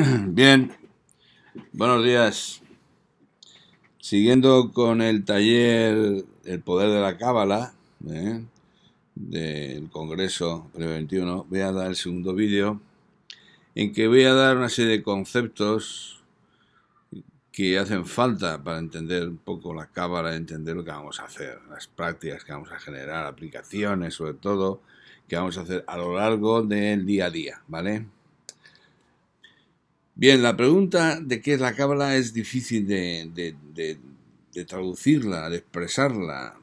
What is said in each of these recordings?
Bien, buenos días. Siguiendo con el taller El poder de la cábala, del Congreso Pre-21, voy a dar el segundo vídeo en que voy a dar una serie de conceptos que hacen falta para entender un poco la cábala, entender lo que vamos a hacer, las prácticas que vamos a generar, aplicaciones sobre todo, que vamos a hacer a lo largo del día a día, ¿vale? Bien, la pregunta de qué es la cábala es difícil de traducirla, de expresarla.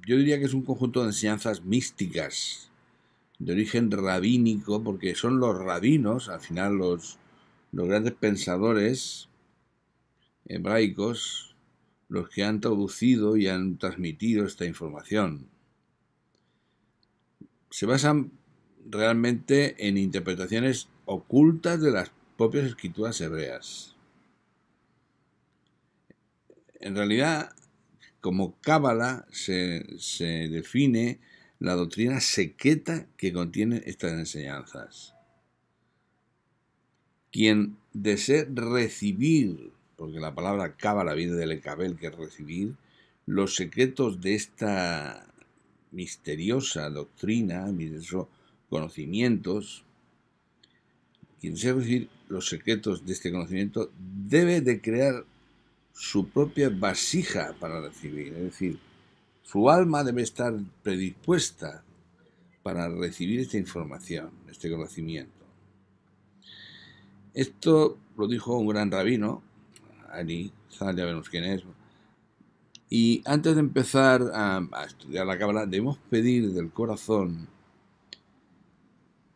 Yo diría que es un conjunto de enseñanzas místicas de origen rabínico, porque son los rabinos, al final los grandes pensadores hebraicos, los que han traducido y han transmitido esta información. Se basan realmente en interpretaciones ocultas de las propias escrituras hebreas. En realidad, como cábala se define la doctrina secreta que contiene estas enseñanzas. Quien desee recibir, porque la palabra cábala viene del ekabel, que es recibir, los secretos de esta misteriosa doctrina, misteriosos conocimientos, quien desee recibir los secretos de este conocimiento debe de crear su propia vasija para recibir, es decir, su alma debe estar predispuesta para recibir esta información, este conocimiento. Esto lo dijo un gran rabino, Ali, ya vemos quién es, y antes de empezar a estudiar la cábala debemos pedir del corazón,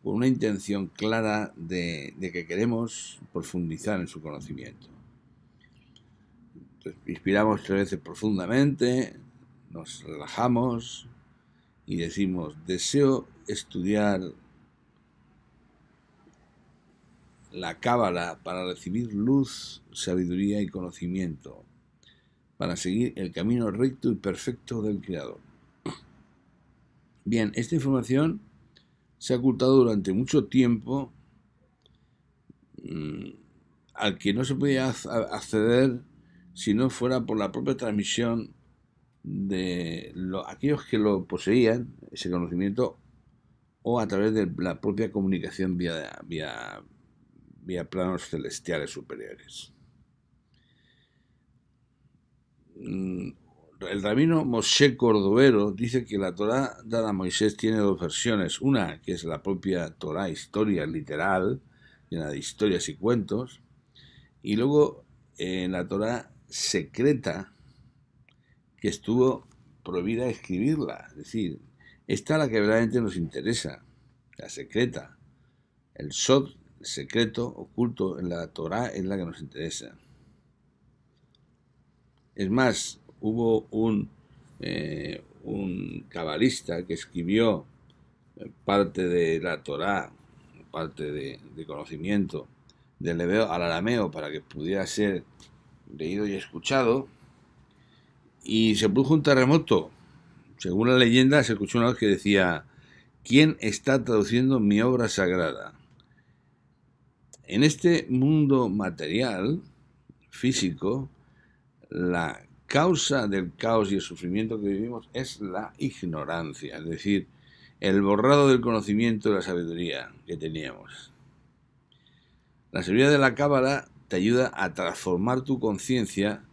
con una intención clara de que queremos profundizar en su conocimiento. Entonces, inspiramos 3 veces profundamente, nos relajamos y decimos: deseo estudiar la cábala para recibir luz, sabiduría y conocimiento, para seguir el camino recto y perfecto del Creador. Bien, esta información se ha ocultado durante mucho tiempo, al que no se podía acceder si no fuera por la propia transmisión de aquellos que lo poseían, ese conocimiento, o a través de la propia comunicación vía planos celestiales superiores. El rabino Moshe Cordovero dice que la Torá dada a Moisés tiene 2 versiones. Una, que es la propia Torá, historia literal, llena de historias y cuentos, y luego la Torá secreta, que estuvo prohibida escribirla. Es decir, esta es la que verdaderamente nos interesa, la secreta. El Sod, secreto, oculto en la Torá, es la que nos interesa. Es más, hubo un cabalista que escribió parte de la Torá, parte de conocimiento del hebreo al arameo para que pudiera ser leído y escuchado, y se produjo un terremoto. Según la leyenda, se escuchó una voz que decía: ¿quién está traduciendo mi obra sagrada? En este mundo material, físico, la causa del caos y el sufrimiento que vivimos es la ignorancia, es decir, el borrado del conocimiento y la sabiduría que teníamos. La sabiduría de la cábala te ayuda a transformar tu conciencia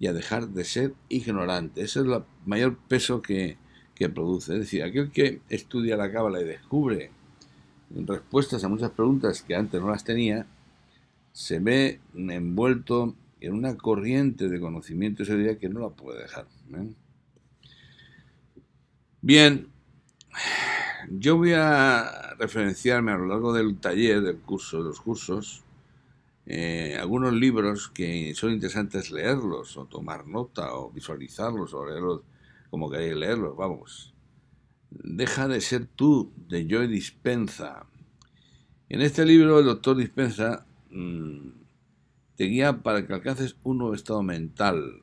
y a dejar de ser ignorante. Ese es el mayor peso que produce. Es decir, aquel que estudia la cábala y descubre respuestas a muchas preguntas que antes no las tenía, se ve envuelto en una corriente de conocimiento y sabiduría que no la puede dejar. Bien, yo voy a referenciarme a lo largo del taller, del curso, de los cursos, algunos libros que son interesantes leerlos, o tomar nota, o visualizarlos, o leerlos como queréis leerlos, vamos. Deja de ser tú, de Joe Dispenza. En este libro el doctor Dispenza te guía para que alcances un nuevo estado mental,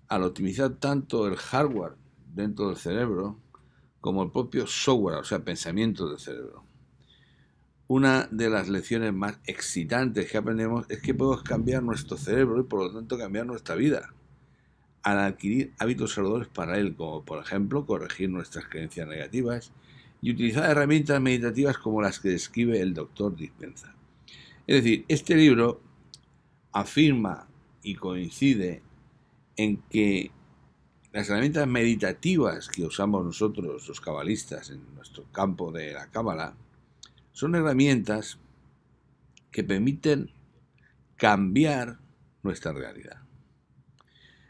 al optimizar tanto el hardware dentro del cerebro como el propio software, o sea, pensamiento del cerebro. una de las lecciones más excitantes que aprendemos es que podemos cambiar nuestro cerebro y por lo tanto cambiar nuestra vida al adquirir hábitos saludables para él, como por ejemplo corregir nuestras creencias negativas y utilizar herramientas meditativas como las que describe el doctor Dispenza. Es decir, este libro afirma y coincide en que las herramientas meditativas que usamos nosotros, los cabalistas, en nuestro campo de la cábala, son herramientas que permiten cambiar nuestra realidad.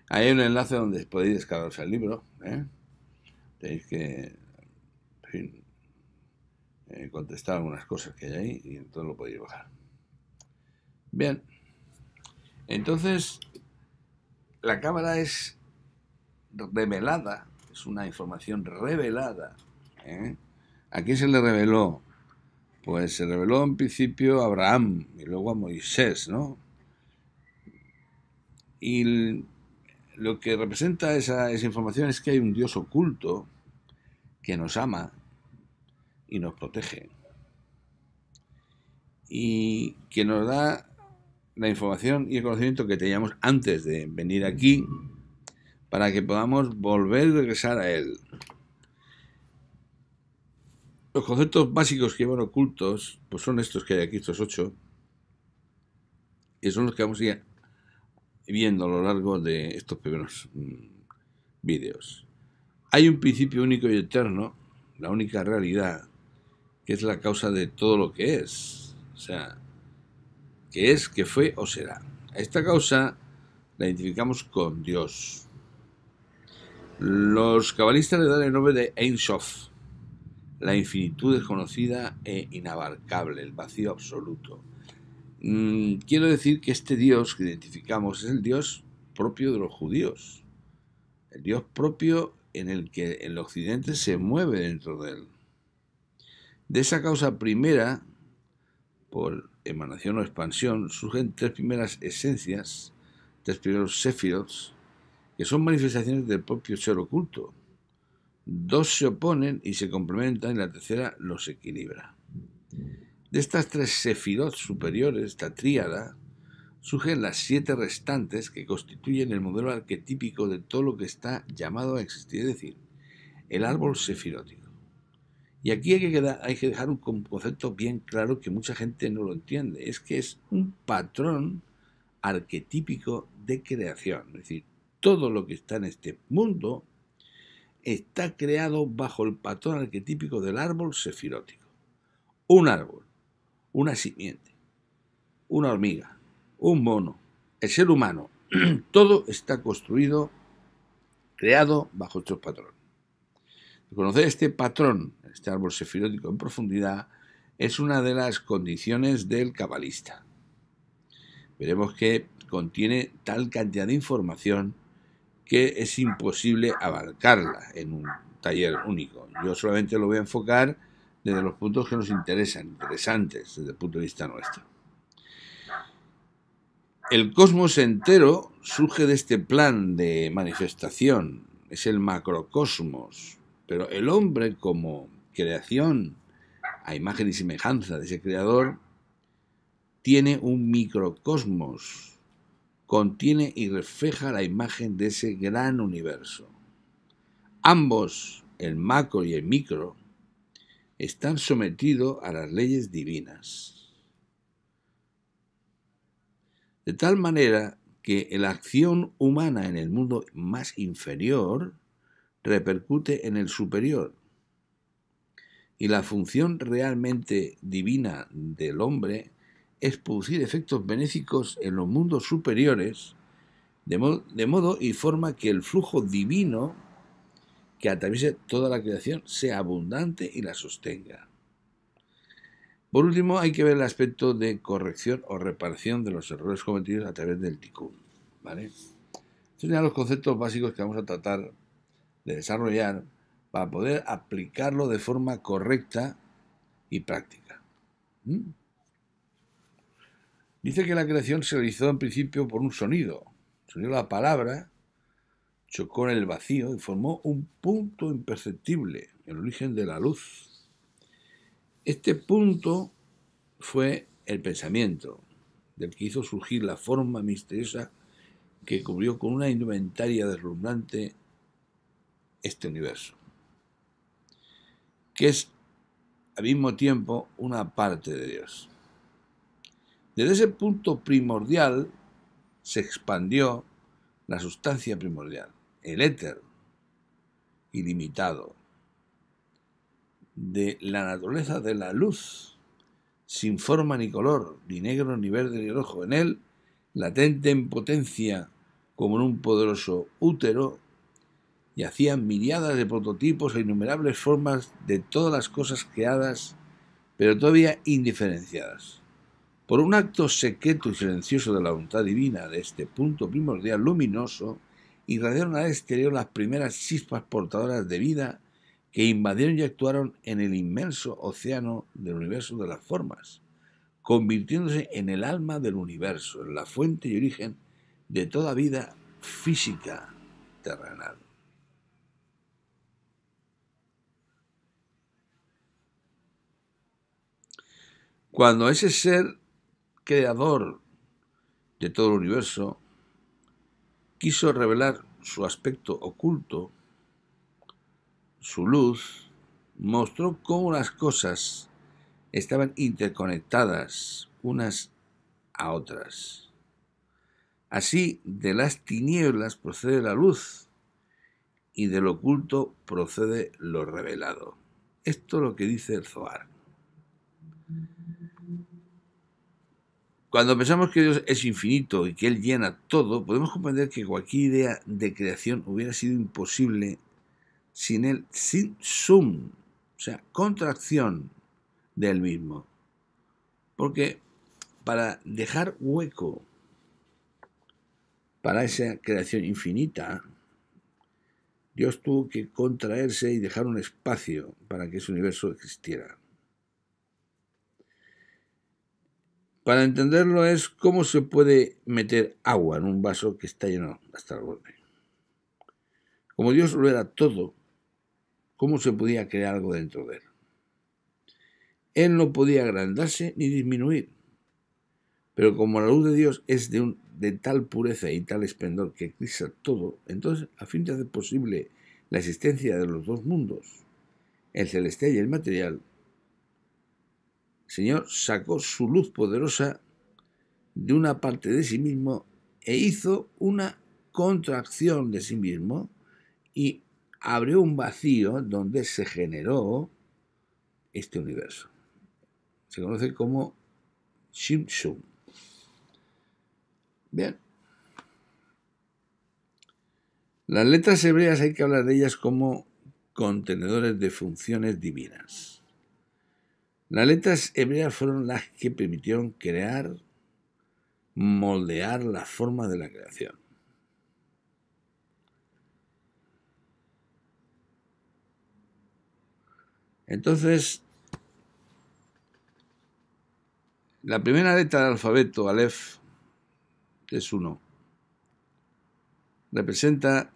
Ahí hay un enlace donde podéis descargaros el libro. Tenéis que, en fin, contestar algunas cosas que hay ahí y entonces lo podéis bajar. Bien, entonces la cábala es revelada, es una información revelada. ¿A quién se le reveló? Pues se reveló en principio a Abraham y luego a Moisés, ¿no? Y lo que representa esa información es que hay un Dios oculto que nos ama y nos protege y que nos da la información y el conocimiento que teníamos antes de venir aquí para que podamos volver y regresar a él. Los conceptos básicos que llevan ocultos pues son estos que hay aquí, estos 8, y son los que vamos a ir viendo a lo largo de estos primeros vídeos. Hay un principio único y eterno, la única realidad, que es la causa de todo lo que es. O sea, que es, que fue o será. A esta causa la identificamos con Dios. Los cabalistas le dan el nombre de Ein Sof, la infinitud desconocida e inabarcable, el vacío absoluto. Quiero decir que este Dios que identificamos es el Dios propio de los judíos, el Dios propio en el que el occidente se mueve dentro de él. De esa causa primera, por emanación o expansión, surgen tres primeras esencias, tres primeros séfiros, que son manifestaciones del propio ser oculto. Dos se oponen y se complementan y la tercera los equilibra. De estas tres sefirot superiores, esta tríada, surgen las 7 restantes que constituyen el modelo arquetípico de todo lo que está llamado a existir, es decir, el árbol sefirótico. Y aquí hay que dejar un concepto bien claro que mucha gente no lo entiende, es que es un patrón arquetípico de creación, es decir, todo lo que está en este mundo está creado bajo el patrón arquetípico del árbol sefirótico. Un árbol, una simiente, una hormiga, un mono, el ser humano, todo está construido, creado bajo estos patrones. Conocer este patrón, este árbol sefirótico en profundidad, es una de las condiciones del cabalista. Veremos que contiene tal cantidad de información que es imposible abarcarla en un taller único. Yo solamente lo voy a enfocar desde los puntos que nos interesan, interesantes desde el punto de vista nuestro. El cosmos entero surge de este plan de manifestación, es el macrocosmos, pero el hombre como creación a imagen y semejanza de ese creador tiene un microcosmos, contiene y refleja la imagen de ese gran universo. Ambos, el macro y el micro, están sometidos a las leyes divinas. De tal manera que la acción humana en el mundo más inferior repercute en el superior. Y la función realmente divina del hombre es producir efectos benéficos en los mundos superiores, de modo y forma que el flujo divino que atraviese toda la creación sea abundante y la sostenga. Por último, hay que ver el aspecto de corrección o reparación de los errores cometidos a través del tikkun, ¿vale? Estos son los conceptos básicos que vamos a tratar de desarrollar para poder aplicarlo de forma correcta y práctica. Dice que la creación se realizó en principio por un sonido. El sonido de la palabra chocó en el vacío y formó un punto imperceptible, el origen de la luz. Este punto fue el pensamiento del que hizo surgir la forma misteriosa que cubrió con una indumentaria deslumbrante este universo, que es al mismo tiempo una parte de Dios. Desde ese punto primordial se expandió la sustancia primordial, el éter ilimitado, de la naturaleza de la luz, sin forma ni color, ni negro, ni verde, ni rojo. En él, latente en potencia como en un poderoso útero, yacían miriadas de prototipos e innumerables formas de todas las cosas creadas, pero todavía indiferenciadas. Por un acto secreto y silencioso de la voluntad divina de este punto primordial luminoso, irradiaron al exterior las primeras chispas portadoras de vida que invadieron y actuaron en el inmenso océano del universo de las formas, convirtiéndose en el alma del universo, en la fuente y origen de toda vida física terrenal. Cuando ese ser creador de todo el universo quiso revelar su aspecto oculto, su luz, mostró cómo las cosas estaban interconectadas unas a otras. Así, de las tinieblas procede la luz y del oculto procede lo revelado. Esto es lo que dice el Zohar. Cuando pensamos que Dios es infinito y que Él llena todo, podemos comprender que cualquier idea de creación hubiera sido imposible sin Él, sin sum, o sea, contracción de Él mismo. Porque para dejar hueco para esa creación infinita, Dios tuvo que contraerse y dejar un espacio para que ese universo existiera. Para entenderlo es cómo se puede meter agua en un vaso que está lleno hasta el borde. Como Dios lo era todo, ¿cómo se podía crear algo dentro de Él? Él no podía agrandarse ni disminuir, pero como la luz de Dios es de tal pureza y tal esplendor que eclipsa todo, entonces, a fin de hacer posible la existencia de los dos mundos, el celestial y el material, el Señor sacó su luz poderosa de una parte de sí mismo e hizo una contracción de sí mismo y abrió un vacío donde se generó este universo. Se conoce como Shimshum. Bien. Las letras hebreas hay que hablar de ellas como contenedores de funciones divinas. Las letras hebreas fueron las que permitieron crear, moldear la forma de la creación. Entonces, la primera letra del alfabeto, Aleph, es 1. Representa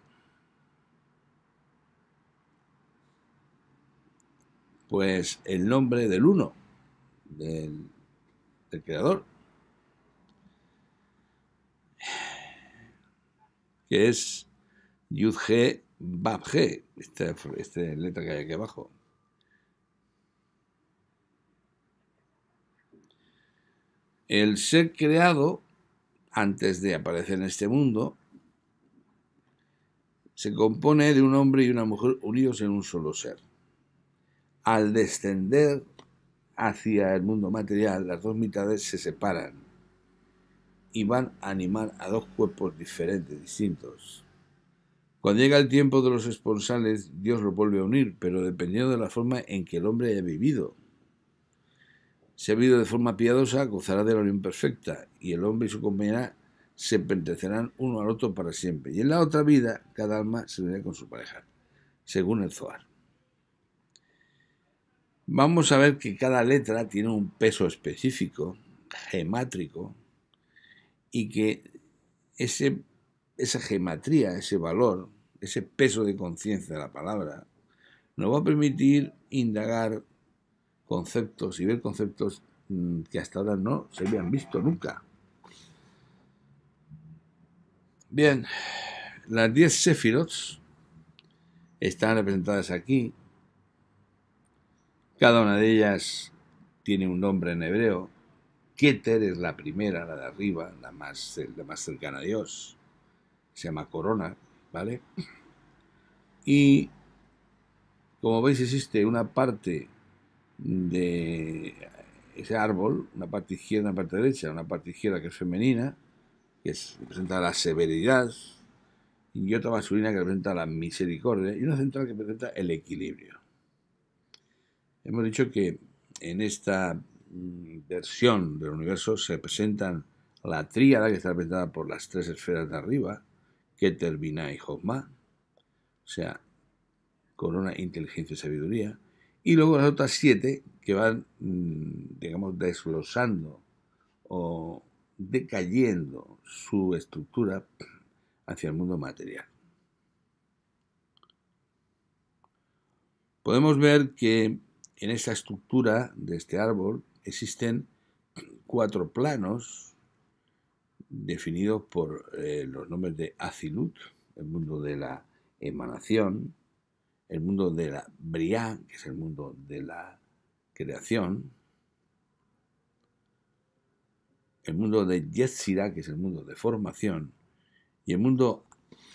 pues el nombre del uno, del creador, que es Yud-He Bab-He, esta letra que hay aquí abajo. El ser creado, antes de aparecer en este mundo, se compone de un hombre y una mujer unidos en un solo ser. Al descender hacia el mundo material, las dos mitades se separan y van a animar a dos cuerpos diferentes, distintos. Cuando llega el tiempo de los esponsales, Dios los vuelve a unir, pero dependiendo de la forma en que el hombre haya vivido. Si ha vivido de forma piadosa, gozará de la unión perfecta, y el hombre y su compañera se pertenecerán uno al otro para siempre. Y en la otra vida, cada alma se unirá con su pareja, según el Zohar. Vamos a ver que cada letra tiene un peso específico, gemátrico, y que esa gematría, ese valor, ese peso de conciencia de la palabra, nos va a permitir indagar conceptos y ver conceptos que hasta ahora no se habían visto nunca. Bien, las 10 Sefirot están representadas aquí. Cada una de ellas tiene un nombre en hebreo. Keter es la primera, la de arriba, la más cercana a Dios. Se llama corona, ¿vale? Y como veis existe una parte de ese árbol, una parte izquierda, una parte derecha, una parte izquierda que es femenina, que representa la severidad, y otra masculina que representa la misericordia, y una central que representa el equilibrio. Hemos dicho que en esta versión del universo se presentan la tríada, que está representada por las 3 esferas de arriba, Keter, Binah y Jochma, o sea, corona, inteligencia y sabiduría, y luego las otras 7 que van, digamos, desglosando o decayendo su estructura hacia el mundo material. Podemos ver que en esta estructura de este árbol existen 4 planos definidos por los nombres de Azilut, el mundo de la emanación, el mundo de la Briá, que es el mundo de la creación, el mundo de Yetzirah, que es el mundo de formación, y el mundo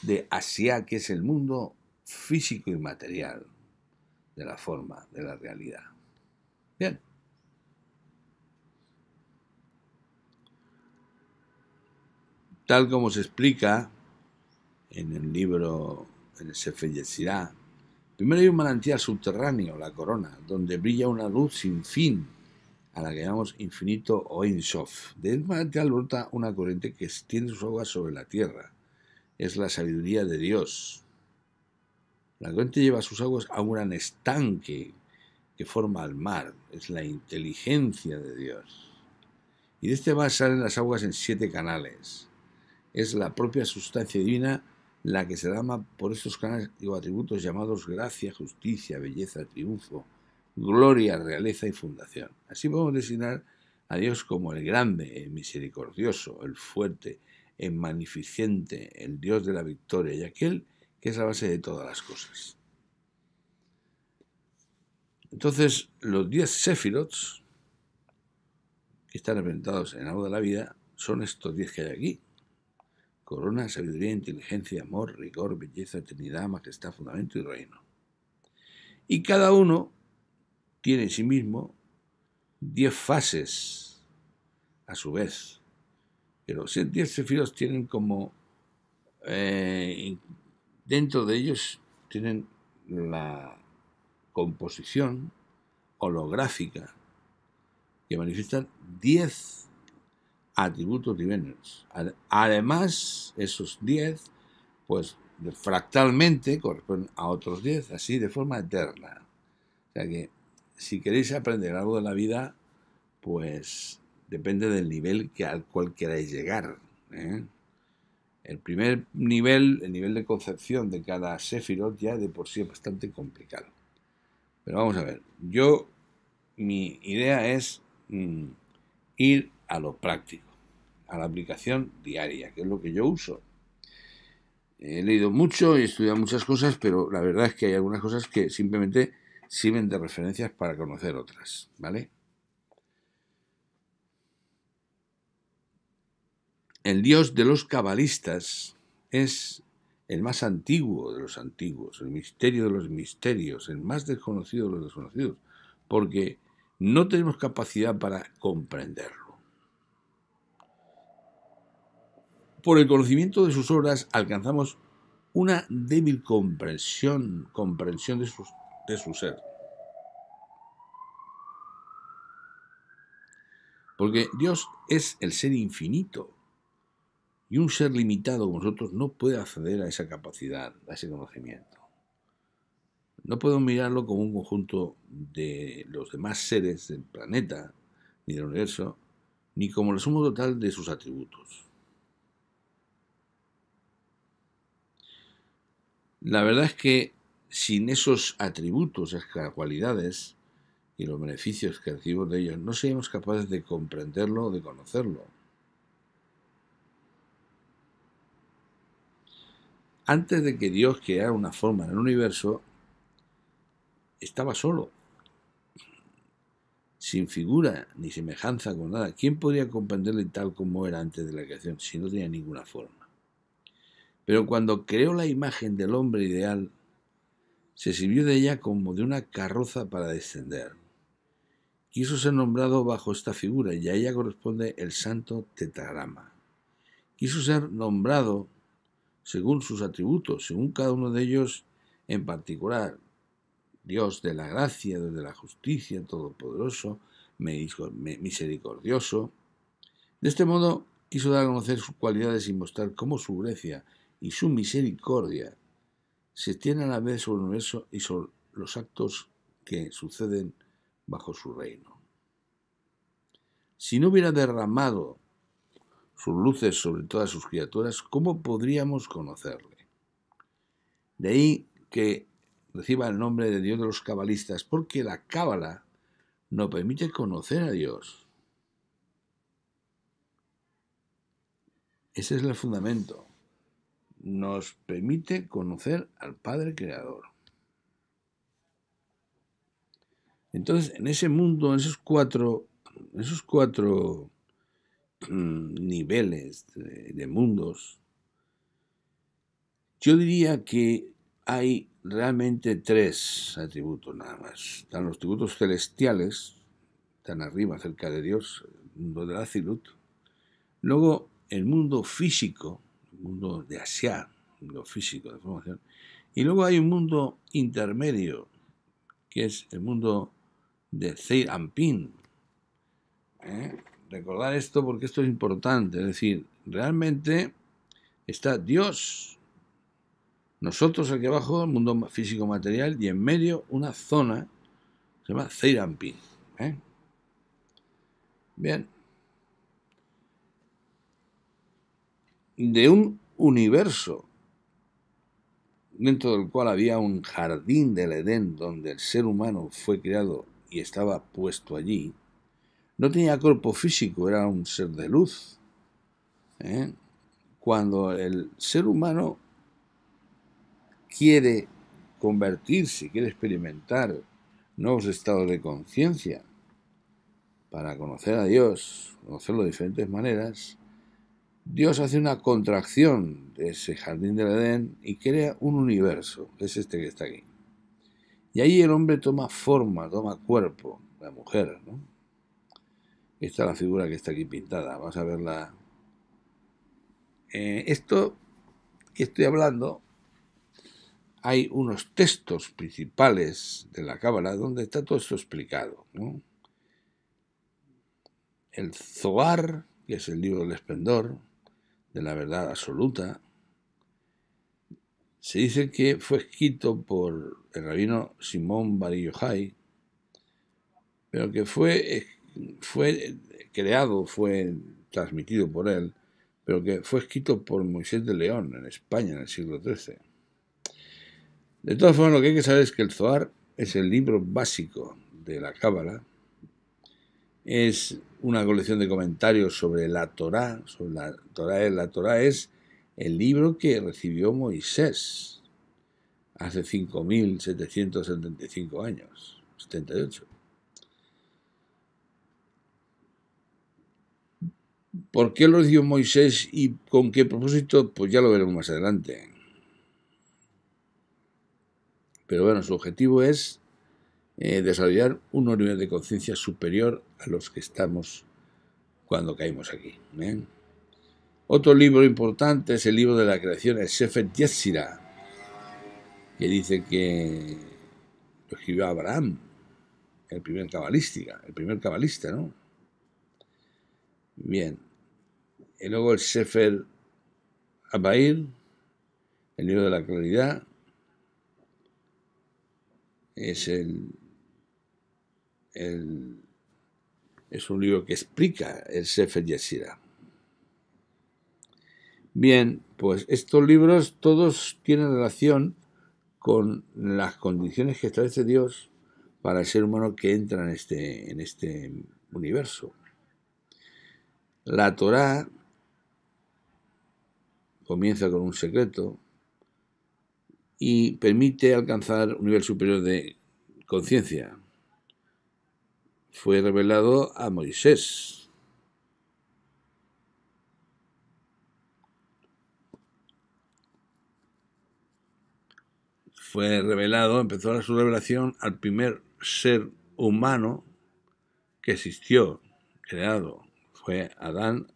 de Asiá, que es el mundo físico y material de la forma, de la realidad. Bien. Tal como se explica en el libro, en el Sefer Yetzirah, primero hay un manantial subterráneo, la corona, donde brilla una luz sin fin, a la que llamamos infinito o Ein Sof. De ese manantial brota una corriente que extiende sus aguas sobre la tierra. Es la sabiduría de Dios. La corriente lleva sus aguas a un gran estanque que forma el mar. Es la inteligencia de Dios. Y de este mar salen las aguas en 7 canales. Es la propia sustancia divina la que se derrama por estos canales o atributos llamados gracia, justicia, belleza, triunfo, gloria, realeza y fundación. Así podemos designar a Dios como el grande, el misericordioso, el fuerte, el magnificente, el Dios de la victoria y aquel que es la base de todas las cosas. Entonces, los 10 Sefirot que están representados en el árbol de la vida son estos 10 que hay aquí. Corona, sabiduría, inteligencia, amor, rigor, belleza, eternidad, majestad, fundamento y reino. Y cada uno tiene en sí mismo 10 fases a su vez. Pero 10 sefirot tienen como... dentro de ellos tienen la composición holográfica que manifiestan 10 atributos divinos. Además, esos 10, pues fractalmente corresponden a otros 10, así de forma eterna. O sea que, si queréis aprender algo de la vida, pues depende del nivel al cual queráis llegar. El primer nivel, el nivel de concepción de cada Sefirot, ya de por sí es bastante complicado. Pero vamos a ver, mi idea es ir a lo práctico, a la aplicación diaria, que es lo que yo uso. He leído mucho y he estudiado muchas cosas, pero la verdad es que hay algunas cosas que simplemente sirven de referencias para conocer otras, ¿vale? El Dios de los cabalistas es el más antiguo de los antiguos, el misterio de los misterios, el más desconocido de los desconocidos, porque no tenemos capacidad para comprenderlo. Por el conocimiento de sus obras alcanzamos una débil comprensión de su ser. Porque Dios es el ser infinito y un ser limitado como nosotros no puede acceder a esa capacidad, a ese conocimiento. No podemos mirarlo como un conjunto de los demás seres del planeta, ni del universo, ni como el sumo total de sus atributos. La verdad es que sin esos atributos, esas cualidades, y los beneficios que recibimos de ellos, no seríamos capaces de comprenderlo o de conocerlo. Antes de que Dios creara una forma en el universo, estaba solo, sin figura ni semejanza con nada. ¿Quién podría comprenderle tal como era antes de la creación si no tenía ninguna forma? Pero cuando creó la imagen del hombre ideal, se sirvió de ella como de una carroza para descender. Quiso ser nombrado bajo esta figura y a ella corresponde el santo tetragrama. Quiso ser nombrado según sus atributos, según cada uno de ellos en particular. Dios de la gracia, Dios de la justicia, todopoderoso, misericordioso. De este modo quiso dar a conocer sus cualidades y mostrar cómo su gracia y su misericordia se extienden a la vez sobre el universo y sobre los actos que suceden bajo su reino. Si no hubiera derramado sus luces sobre todas sus criaturas, ¿cómo podríamos conocerle? De ahí que reciba el nombre de Dios de los cabalistas, porque la cábala nos permite conocer a Dios. Ese es el fundamento. Nos permite conocer al Padre Creador. Entonces, en ese mundo, en esos cuatro niveles de mundos, yo diría que hay realmente tres atributos nada más. Están los atributos celestiales, están arriba, cerca de Dios, el mundo de la Azilut. Luego, el mundo físico, el mundo de Asia, el mundo físico de formación. Y luego hay un mundo intermedio, que es el mundo de Zeir Anpin. Recordar esto porque esto es importante. Es decir, realmente está Dios, nosotros aquí abajo, el mundo físico material, y en medio una zona que se llama Zeir Anpin. Bien. De un universo dentro del cual había un jardín del Edén donde el ser humano fue creado y estaba puesto allí, no tenía cuerpo físico, era un ser de luz. Cuando el ser humano quiere convertirse, quiere experimentar nuevos estados de conciencia para conocer a Dios, conocerlo de diferentes maneras, Dios hace una contracción de ese jardín del Edén y crea un universo, que es este que está aquí. Y ahí el hombre toma forma, toma cuerpo, la mujer, ¿no? Esta es la figura que está aquí pintada, vamos a verla. Esto que estoy hablando, hay unos textos principales de la Cábala donde está todo esto explicado, ¿no? El Zohar, que es el libro del esplendor, de la verdad absoluta, se dice que fue escrito por el rabino Simón Bar Yochai, pero que fue creado, fue transmitido por él, pero que fue escrito por Moisés de León en España en el siglo XIII. De todas formas, lo que hay que saber es que el Zohar es el libro básico de la Cábala, es una colección de comentarios sobre la Torá. La Torá es el libro que recibió Moisés hace 5.775 años, 78. ¿Por qué lo recibió Moisés y con qué propósito? Pues ya lo veremos más adelante. Pero bueno, su objetivo es desarrollar un nivel de conciencia superior a los que estamos cuando caímos aquí. Otro libro importante es el libro de la creación, el Sefer Yetzirah, que dice que lo escribió Abraham, el primer cabalista, ¿no? Bien. Y luego el Sefer Abair, el libro de la claridad, es es un libro que explica el Sefer Yetzirah. Bien, pues estos libros todos tienen relación con las condiciones que establece Dios para el ser humano que entra en este universo. La Torá comienza con un secreto y permite alcanzar un nivel superior de conciencia. Fue revelado a Moisés. Empezó su revelación al primer ser humano que existió, creado. Fue Adán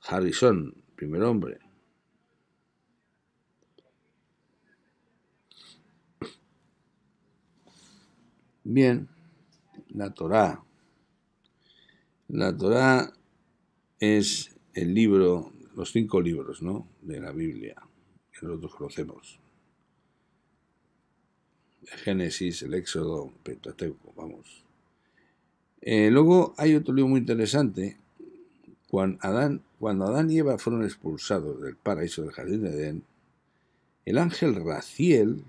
Harrison, primer hombre. Bien, la Torá. La Torá es el libro, los 5 libros, ¿no?, de la Biblia, que nosotros conocemos. El Génesis, el Éxodo, Pentateuco, vamos. Luego hay otro libro muy interesante. Cuando Adán y Eva fueron expulsados del paraíso del Jardín de Edén, el ángel Raziel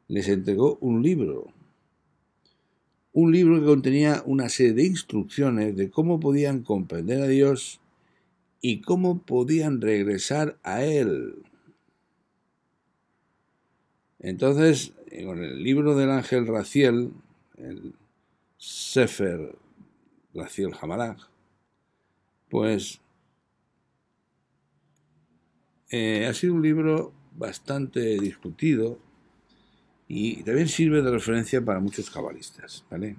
les entregó un libro que contenía una serie de instrucciones de cómo podían comprender a Dios y cómo podían regresar a Él. Entonces, con el libro del ángel Raziel, el Sefer Raziel Hamalach, pues ha sido un libro bastante discutido y también sirve de referencia para muchos cabalistas, ¿vale?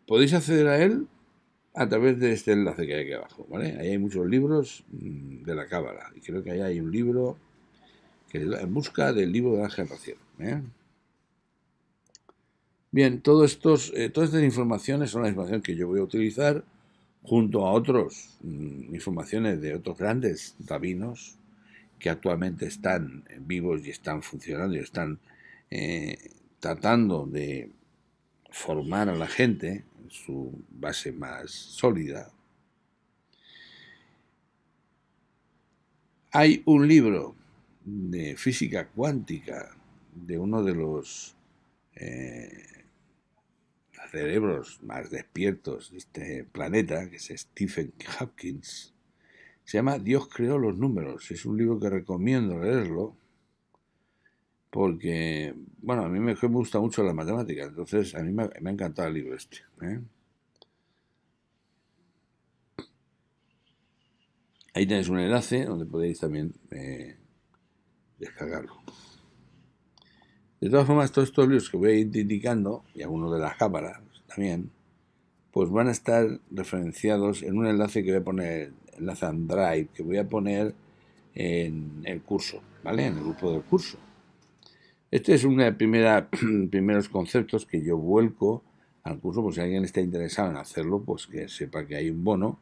Podéis acceder a él a través de este enlace que hay aquí abajo, ¿vale? Ahí hay muchos libros de la Cábala, y creo que ahí hay un libro que en busca del libro de Ángel Raziel, ¿eh? Bien, todas estas informaciones son las informaciones que yo voy a utilizar junto a otras informaciones de otros grandes rabinos que actualmente están vivos y están funcionando y están tratando de formar a la gente en su base más sólida. Hay un libro de física cuántica de uno de los cerebros más despiertos de este planeta, que es Stephen Hawking. Se llama Dios creó los números. Es un libro que recomiendo leerlo porque, bueno, a mí me gusta mucho la matemática, entonces a mí me ha encantado el libro este, ¿eh? Ahí tenéis un enlace donde podéis también descargarlo. De todas formas, todos estos libros que voy a ir indicando, y algunos de las cámaras también, pues van a estar referenciados en un enlace que voy a poner, enlace a Drive, que voy a poner en el curso, ¿vale? En el grupo del curso. Este es una primeros conceptos que yo vuelco al curso, por si alguien está interesado en hacerlo, pues que sepa que hay un bono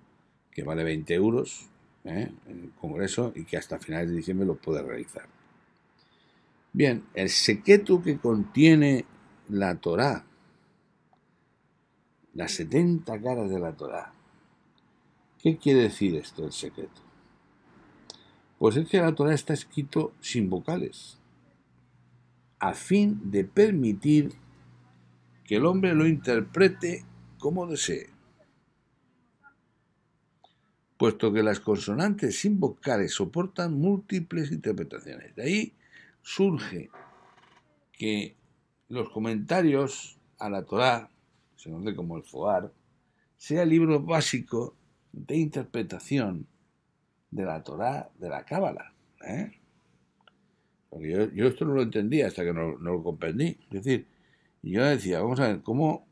que vale 20 euros en el congreso y que hasta finales de diciembre lo puede realizar. Bien, el secreto que contiene la Torá, las 70 caras de la Torá. ¿Qué quiere decir esto, el secreto? Pues es que la Torá está escrito sin vocales, a fin de permitir que el hombre lo interprete como desee. Puesto que las consonantes sin vocales soportan múltiples interpretaciones. De ahí surge que los comentarios a la Torá, se conoce como el Foar, sea el libro básico de interpretación de la Torá, de la Cábala, ¿eh? Porque yo esto no lo entendía hasta que no lo comprendí. Es decir, yo decía, vamos a ver, cómo...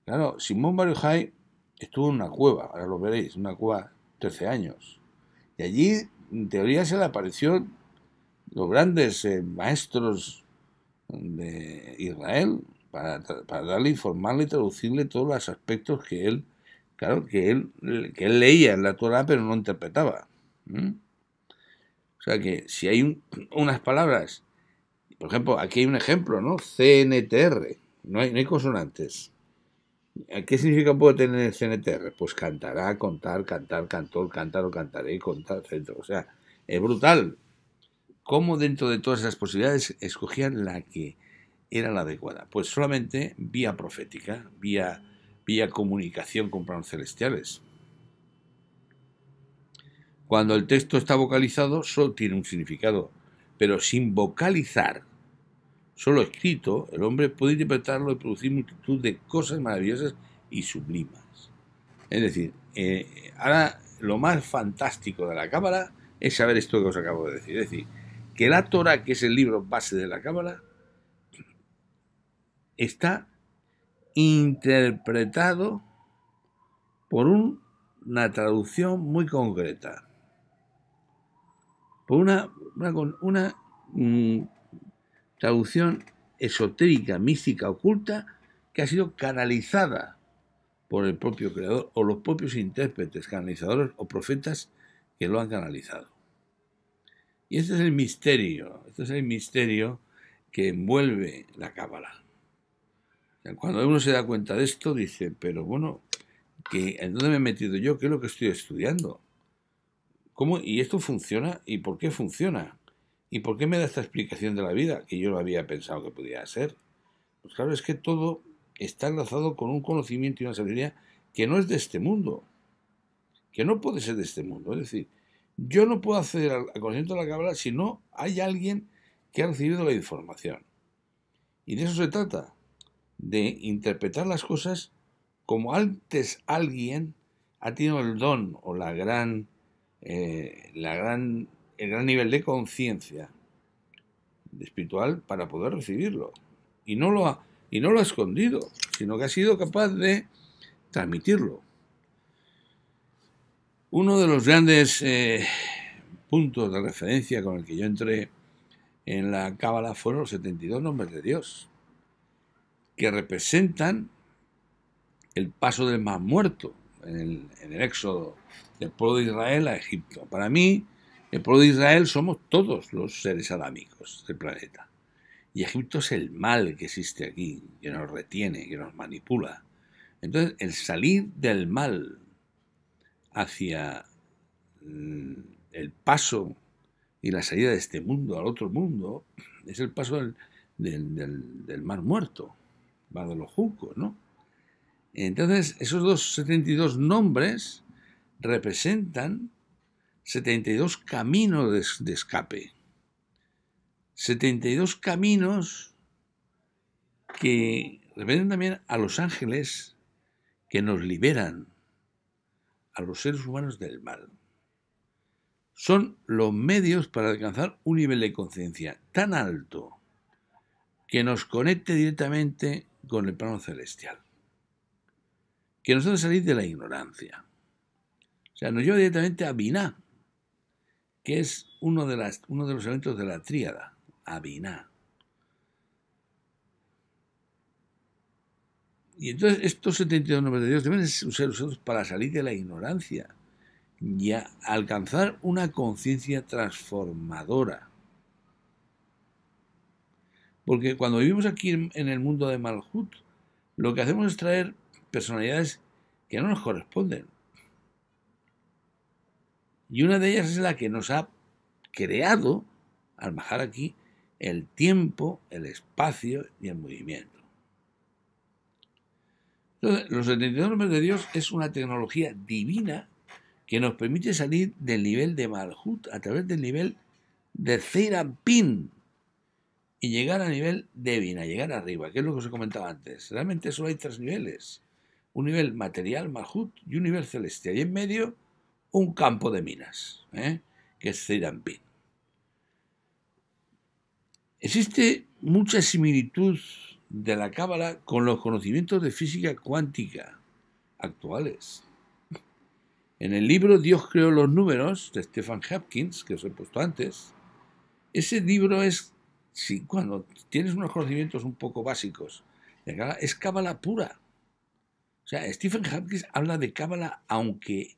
claro, Simón Bar Yochai estuvo en una cueva, ahora lo veréis, una cueva 13 años. Y allí, en teoría, se le apareció los grandes maestros de Israel para darle, informarle y traducirle todos los aspectos que él, claro, que él leía en la Torá pero no interpretaba. O sea que si hay unas palabras, por ejemplo, aquí hay un ejemplo, ¿no? CNTR, no hay consonantes. ¿Qué significa puedo tener el CNTR? Pues cantará, contar, cantar, cantor, cantar o cantaré, contar, etc. O sea, es brutal cómo dentro de todas esas posibilidades escogían la que era la adecuada. Pues solamente vía profética, vía comunicación con planos celestiales. Cuando el texto está vocalizado, solo tiene un significado, pero sin vocalizar, solo escrito, el hombre puede interpretarlo y producir multitud de cosas maravillosas y sublimas. Es decir, ahora lo más fantástico de la Cábala es saber esto que os acabo de decir. Es decir, que la Torah, que es el libro base de la Cábala, está interpretado por una traducción muy concreta, por una traducción esotérica, mística, oculta, que ha sido canalizada por el propio creador o los propios intérpretes, canalizadores o profetas que lo han canalizado. Y este es el misterio que envuelve la Cábala. Cuando uno se da cuenta de esto, dice, pero bueno, ¿en dónde me he metido yo? ¿Qué es lo que estoy estudiando? ¿Cómo? ¿Y esto funciona? ¿Y por qué funciona? ¿Y por qué me da esta explicación de la vida que yo no había pensado que pudiera ser? Pues claro, es que todo está enlazado con un conocimiento y una sabiduría que no es de este mundo, que no puede ser de este mundo. Es decir, yo no puedo acceder al conocimiento de la Cábala si no hay alguien que ha recibido la información. Y de eso se trata, de interpretar las cosas como antes alguien ha tenido el don o el gran nivel de conciencia espiritual para poder recibirlo. Y no lo ha escondido, sino que ha sido capaz de transmitirlo. Uno de los grandes puntos de referencia con el que yo entré en la Cábala fueron los 72 nombres de Dios, que representan el paso del Mar Muerto en el éxodo del pueblo de Israel a Egipto. Para mí, el pueblo de Israel somos todos los seres adámicos del planeta. Y Egipto es el mal que existe aquí, que nos retiene, que nos manipula. Entonces, el salir del mal hacia el paso y la salida de este mundo al otro mundo es el paso del Mar Muerto, Mar de los Juncos, ¿no? Entonces, esos 72 nombres representan 72 caminos de escape. 72 caminos que representan también a los ángeles que nos liberan a los seres humanos del mal. Son los medios para alcanzar un nivel de conciencia tan alto que nos conecte directamente con el plano celestial, que nos hace salir de la ignorancia. O sea, nos lleva directamente a Binah, que es uno de los elementos de la tríada, a Binah. Y entonces estos 72 nombres de Dios deben ser usados para salir de la ignorancia y a alcanzar una conciencia transformadora. Porque cuando vivimos aquí en el mundo de Malhut, lo que hacemos es traer personalidades que no nos corresponden. Y una de ellas es la que nos ha creado, al bajar aquí, el tiempo, el espacio y el movimiento. Entonces, los 72 nombres de Dios es una tecnología divina que nos permite salir del nivel de Malhut a través del nivel de Zeirampin y llegar al nivel de Binah, llegar arriba, que es lo que os he comentado antes. Realmente solo hay 3 niveles. Un nivel material, Malhut, y un nivel celestial. Y en medio, un campo de minas, que es Zeirampin. Existe mucha similitud de la Cábala con los conocimientos de física cuántica actuales. En el libro Dios creó los números, de Stephen Hawking, que os he puesto antes, ese libro es, cuando tienes unos conocimientos un poco básicos de Cábala, es Cábala pura. O sea, Stephen Hawking habla de Cábala aunque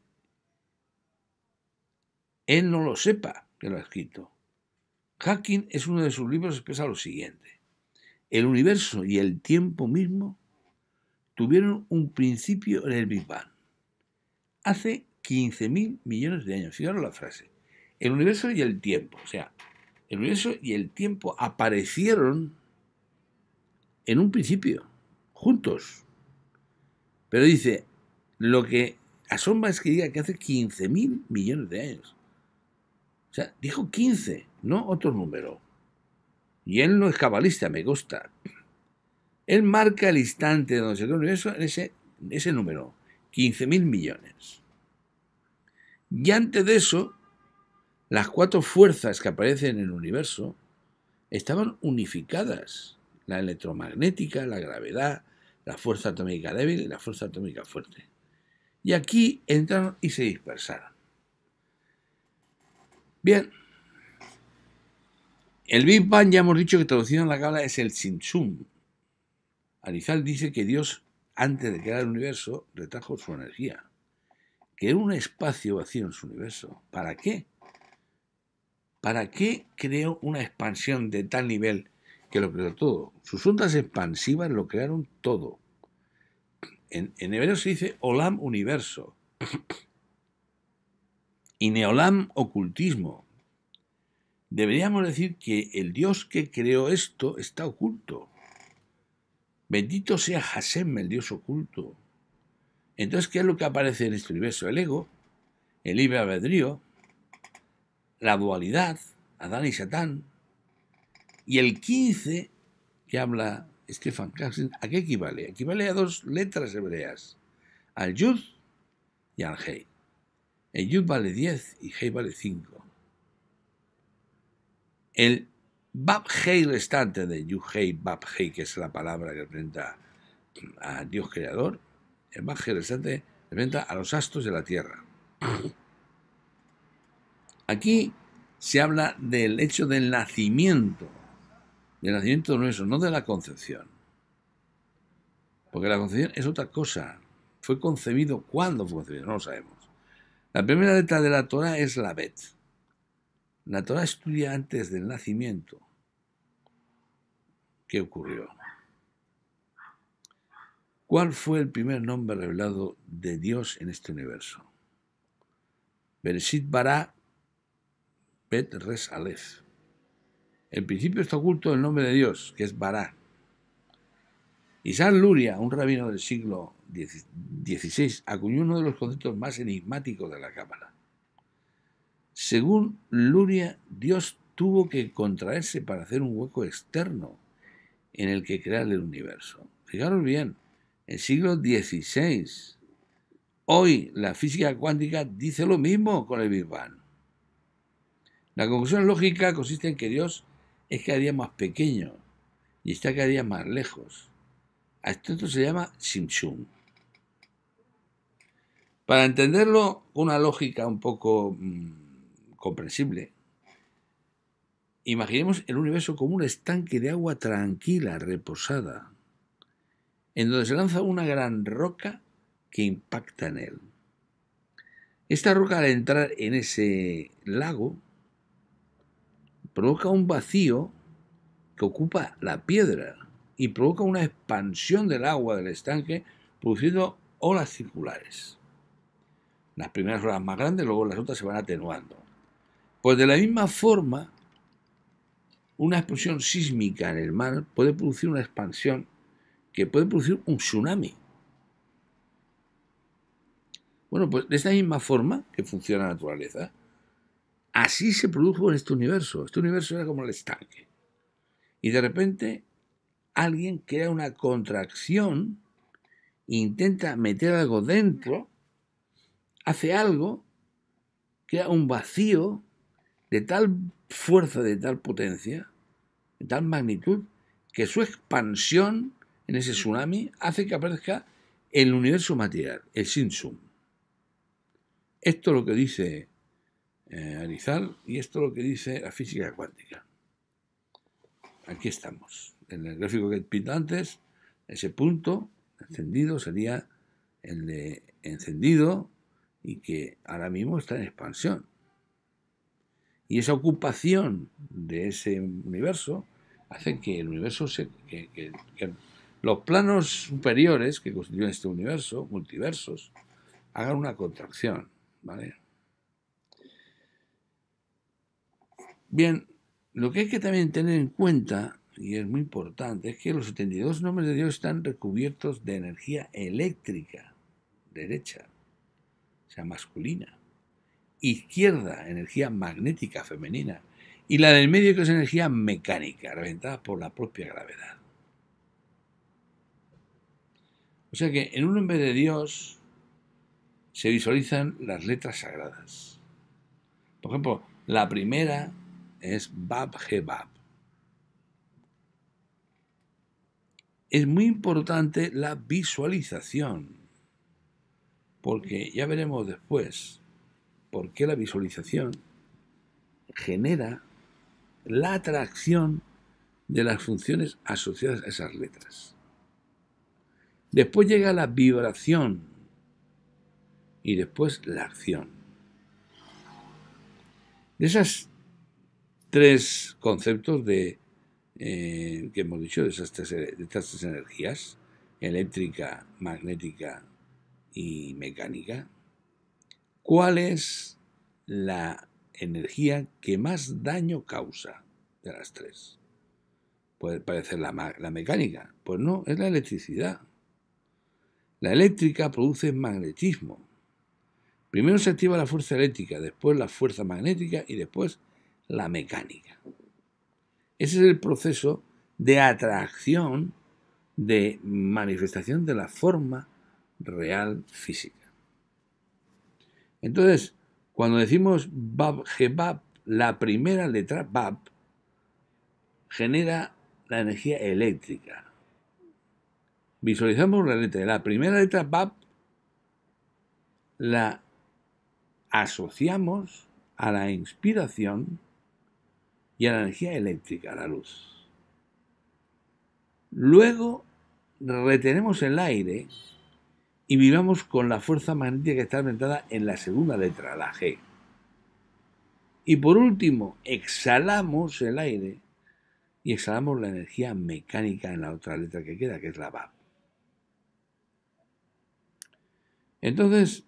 él no lo sepa que lo ha escrito. Hawking es uno de sus libros expresa lo siguiente: el universo y el tiempo mismo tuvieron un principio en el Big Bang. Hace 15.000 millones de años. Fijaros la frase. El universo y el tiempo. O sea, el universo y el tiempo aparecieron en un principio, juntos. Pero dice, lo que asombra es que diga que hace 15.000 millones de años. O sea, dijo 15, no otro número. Y él no es cabalista, me consta. Él marca el instante donde se creó el universo en ese número, 15.000 millones. Y antes de eso, las 4 fuerzas que aparecen en el universo estaban unificadas. La electromagnética, la gravedad, la fuerza atómica débil y la fuerza atómica fuerte. Y aquí entraron y se dispersaron. Bien. El Big Bang ya hemos dicho que traducido en la cábala es el Tzimtzum. Arizal dice que Dios, antes de crear el universo, retrajo su energía. Que era un espacio vacío en su universo. ¿Para qué? ¿Para qué creó una expansión de tal nivel que lo creó todo? Sus ondas expansivas lo crearon todo. En hebreo se dice Olam universo. Y Neolam ocultismo. Deberíamos decir que el Dios que creó esto está oculto. Bendito sea Hashem, el Dios oculto. Entonces, ¿qué es lo que aparece en este universo? El ego, el libre albedrío, la dualidad, Adán y Satán, y el 15 que habla Stefan Carlsen, ¿a qué equivale? Equivale a 2 letras hebreas, al Yud y al Hei. El Yud vale 10 y Hei vale 5. El Bab Hei restante de Yud Hei, Bab Hei, que es la palabra que representa a Dios creador, el Bab Hei restante representa a los astros de la tierra. Aquí se habla del hecho del nacimiento de nuestro, no de la concepción. Porque la concepción es otra cosa. Fue concebido, ¿cuándo fue concebido? No lo sabemos. La primera letra de la Torah es la Bet. La Torah estudia antes del nacimiento. ¿Qué ocurrió? ¿Cuál fue el primer nombre revelado de Dios en este universo? Bereshit bara Bet res alef. En principio está oculto el nombre de Dios, que es Bará. Isaac Luria, un rabino del siglo XVI, acuñó uno de los conceptos más enigmáticos de la Cábala. Según Luria, Dios tuvo que contraerse para hacer un hueco externo en el que crear el universo. Fijaros bien, el siglo XVI. Hoy la física cuántica dice lo mismo con el Big Bang. La conclusión lógica consiste en que Dios es cada día más pequeño y está cada día más lejos. A esto se llama Tzimtzum. Para entenderlo con una lógica un poco comprensible, imaginemos el universo como un estanque de agua tranquila, reposada, en donde se lanza una gran roca que impacta en él. Esta roca, al entrar en ese lago, provoca un vacío que ocupa la piedra y provoca una expansión del agua del estanque, produciendo olas circulares. Las primeras olas más grandes, luego las otras se van atenuando. Pues de la misma forma, una explosión sísmica en el mar puede producir una expansión que puede producir un tsunami. Bueno, pues de esta misma forma que funciona la naturaleza, así se produjo en este universo. Este universo era como el estanque. Y de repente alguien crea una contracción, intenta meter algo dentro, hace algo, crea un vacío de tal fuerza, de tal potencia, de tal magnitud, que su expansión en ese tsunami hace que aparezca el universo material, el Tzimtzum. Esto es lo que dice Arizal y esto es lo que dice la física cuántica. Aquí estamos. En el gráfico que he pintado antes, ese punto encendido sería el de encendido y que ahora mismo está en expansión. Y esa ocupación de ese universo hace que el universo los planos superiores que constituyen este universo, multiversos, hagan una contracción, ¿vale? Bien, lo que hay que también tener en cuenta, y es muy importante, es que los 72 nombres de Dios están recubiertos de energía eléctrica, derecha, o sea, masculina, izquierda, energía magnética, femenina, y la del medio, que es energía mecánica, reventada por la propia gravedad. O sea que en un nombre de Dios se visualizan las letras sagradas. Por ejemplo, la primera es Bab Hebab. Es muy importante la visualización, porque ya veremos después por qué la visualización genera la atracción de las funciones asociadas a esas letras. Después llega la vibración y después la acción. De esos tres conceptos que hemos dicho, de estas tres energías, eléctrica, magnética y mecánica, ¿cuál es la energía que más daño causa de las tres? Puede parecer la mecánica. Pues no, es la electricidad. La eléctrica produce magnetismo. Primero se activa la fuerza eléctrica, después la fuerza magnética y después la mecánica. Ese es el proceso de atracción, de manifestación de la forma real física. Entonces, cuando decimos Bab Hebab, la primera letra Bab genera la energía eléctrica. Visualizamos la primera letra Bab, la asociamos a la inspiración y a la energía eléctrica, a la luz. Luego retenemos el aire y vibramos con la fuerza magnética que está aumentada en la segunda letra, la G. Y por último, exhalamos el aire y exhalamos la energía mecánica en la otra letra que queda, que es la Bab. Entonces,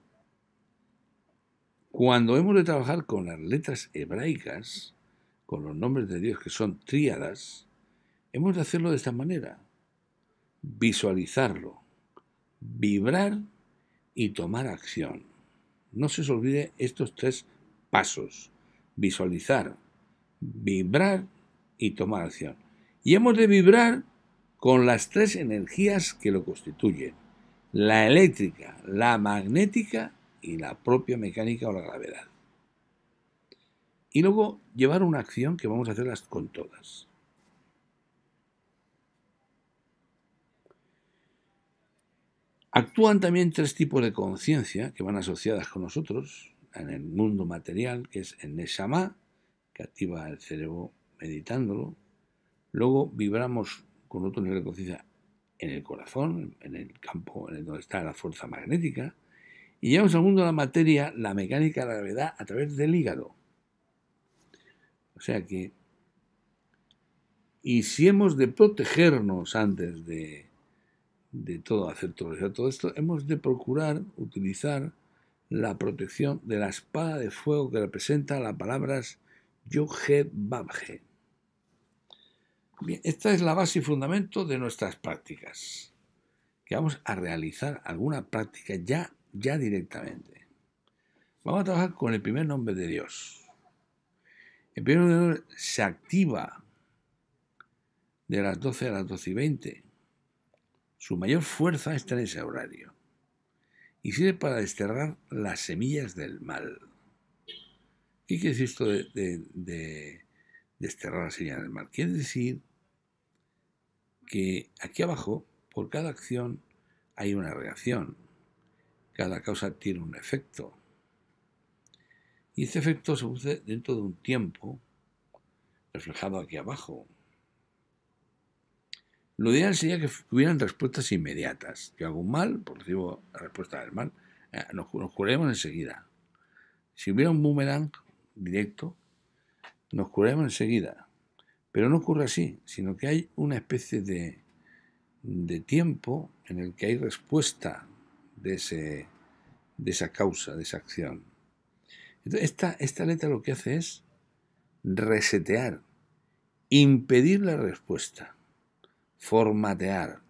cuando hemos de trabajar con las letras hebraicas, con los nombres de Dios que son tríadas, hemos de hacerlo de esta manera: visualizarlo, vibrar y tomar acción. No se os olvide estos tres pasos: visualizar, vibrar y tomar acción. Y hemos de vibrar con las tres energías que lo constituyen: la eléctrica, la magnética y la propia mecánica o la gravedad. Y luego llevar una acción que vamos a hacerlas con todas. Actúan también tres tipos de conciencia que van asociadas con nosotros en el mundo material, que es el Neshama, que activa el cerebro meditándolo. Luego vibramos con otro nivel de conciencia en el corazón, en el campo donde está la fuerza magnética. Y llevamos al mundo de la materia, la mecánica de la gravedad, a través del hígado. O sea que, y si hemos de protegernos antes de hacer todo esto, hemos de procurar utilizar la protección de la espada de fuego que representa las palabras Yod-Heh-Vav-Heh. Bien, esta es la base y fundamento de nuestras prácticas, que vamos a realizar alguna práctica ya directamente. Vamos a trabajar con el primer nombre de Dios. El primer nombre de Dios se activa de las 12 a las 12:20. Su mayor fuerza está en ese horario y sirve para desterrar las semillas del mal. ¿Qué quiere decir esto de desterrar las semillas del mal? Quiere decir que aquí abajo, por cada acción hay una reacción. Cada causa tiene un efecto. Y este efecto se produce dentro de un tiempo reflejado aquí abajo. Lo ideal sería que hubieran respuestas inmediatas. Yo hago un mal, pues recibo la respuesta del mal. Nos curaremos enseguida. Si hubiera un boomerang directo, nos curaremos enseguida. Pero no ocurre así, sino que hay una especie de de tiempo en el que hay respuesta de esa causa, de esa acción. Entonces, esta letra lo que hace es resetear, impedir la respuesta, formatear,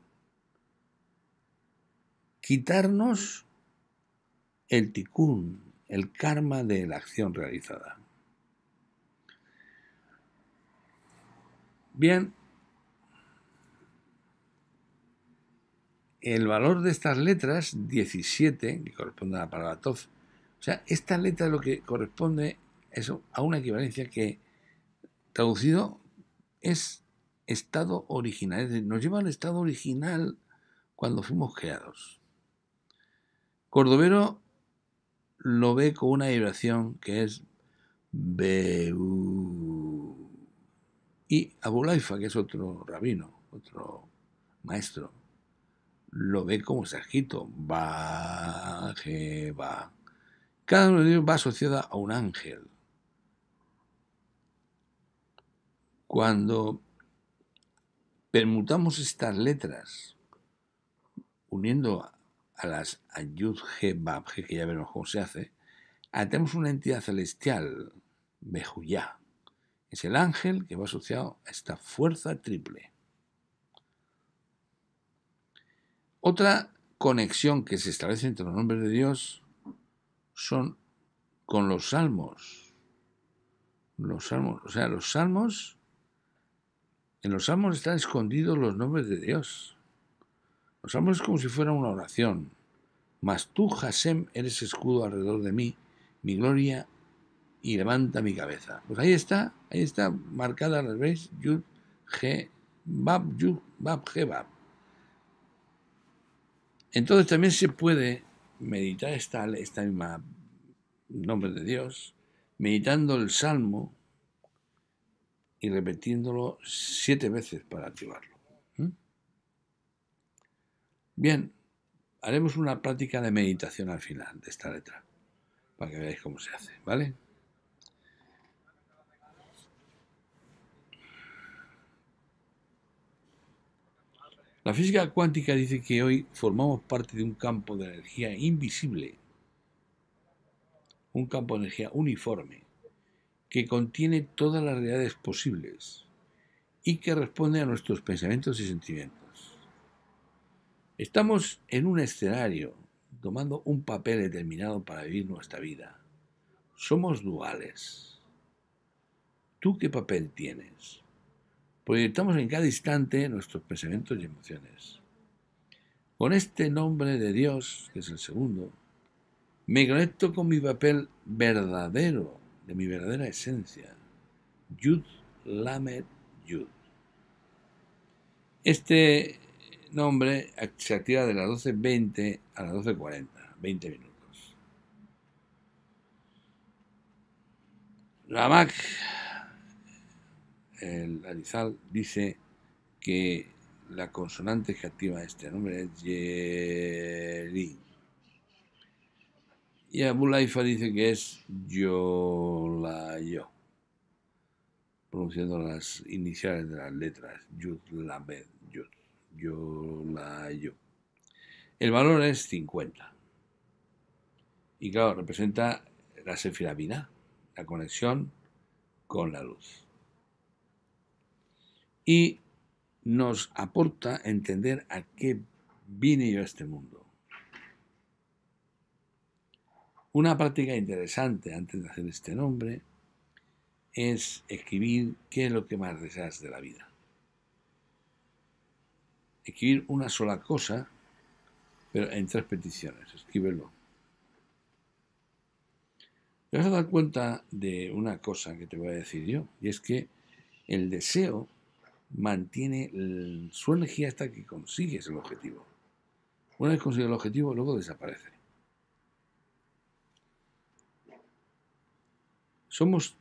quitarnos el tikkun, el karma de la acción realizada. Bien, el valor de estas letras, 17, que corresponde a la palabra Tov, o sea, esta letra lo que corresponde a una equivalencia que, traducido, es estado original, es decir, nos lleva al estado original cuando fuimos creados. Cordovero lo ve con una vibración que es Beú. Y Abu Laifa, que es otro rabino, otro maestro, lo ve como sargito, va, va. Cada uno de ellos va asociado a un ángel. Cuando permutamos estas letras, uniendo a las Ayud, G, Bab, G, que ya veremos cómo se hace, tenemos una entidad celestial, Behuyá. Es el ángel que va asociado a esta fuerza triple. Otra conexión que se establece entre los nombres de Dios son con los salmos. Los salmos, o sea, los salmos, en los salmos están escondidos los nombres de Dios. Los salmos es como si fuera una oración. Mas tú, Hasem, eres escudo alrededor de mí, mi gloria, y levanta mi cabeza. Pues ahí está marcada al revés, Yud, G, Bab, Yud, Bab, G, Bab. Entonces también se puede meditar esta misma nombre de Dios, meditando el Salmo y repitiéndolo 7 veces para activarlo. Bien, haremos una práctica de meditación al final de esta letra, para que veáis cómo se hace, ¿vale? La física cuántica dice que hoy formamos parte de un campo de energía invisible, un campo de energía uniforme, que contiene todas las realidades posibles y que responde a nuestros pensamientos y sentimientos. Estamos en un escenario, tomando un papel determinado para vivir nuestra vida. Somos duales. ¿Tú qué papel tienes? Proyectamos en cada instante nuestros pensamientos y emociones. Con este nombre de Dios, que es el segundo, me conecto con mi papel verdadero, de mi verdadera esencia. Yud, Lamed, Yud. Este nombre se activa de las 12:20 a las 12:40, 20 minutos. Ramak, el Arizal, dice que la consonante que activa este nombre es Yeri. Y Abu Laifa dice que es Yo, pronunciando las iniciales de las letras Yud, Lamed, Yud. Yo. El valor es 50. Y claro, representa la Sefirá Binah, la conexión con la luz. Y nos aporta entender a qué vine yo a este mundo. Una práctica interesante antes de hacer este nombre es escribir qué es lo que más deseas de la vida. Escribir una sola cosa, pero en 3 peticiones. Escríbelo. Te vas a dar cuenta de una cosa que te voy a decir yo, y es que el deseo mantiene su energía hasta que consigues el objetivo. Una vez consigues el objetivo, luego desaparece. Somos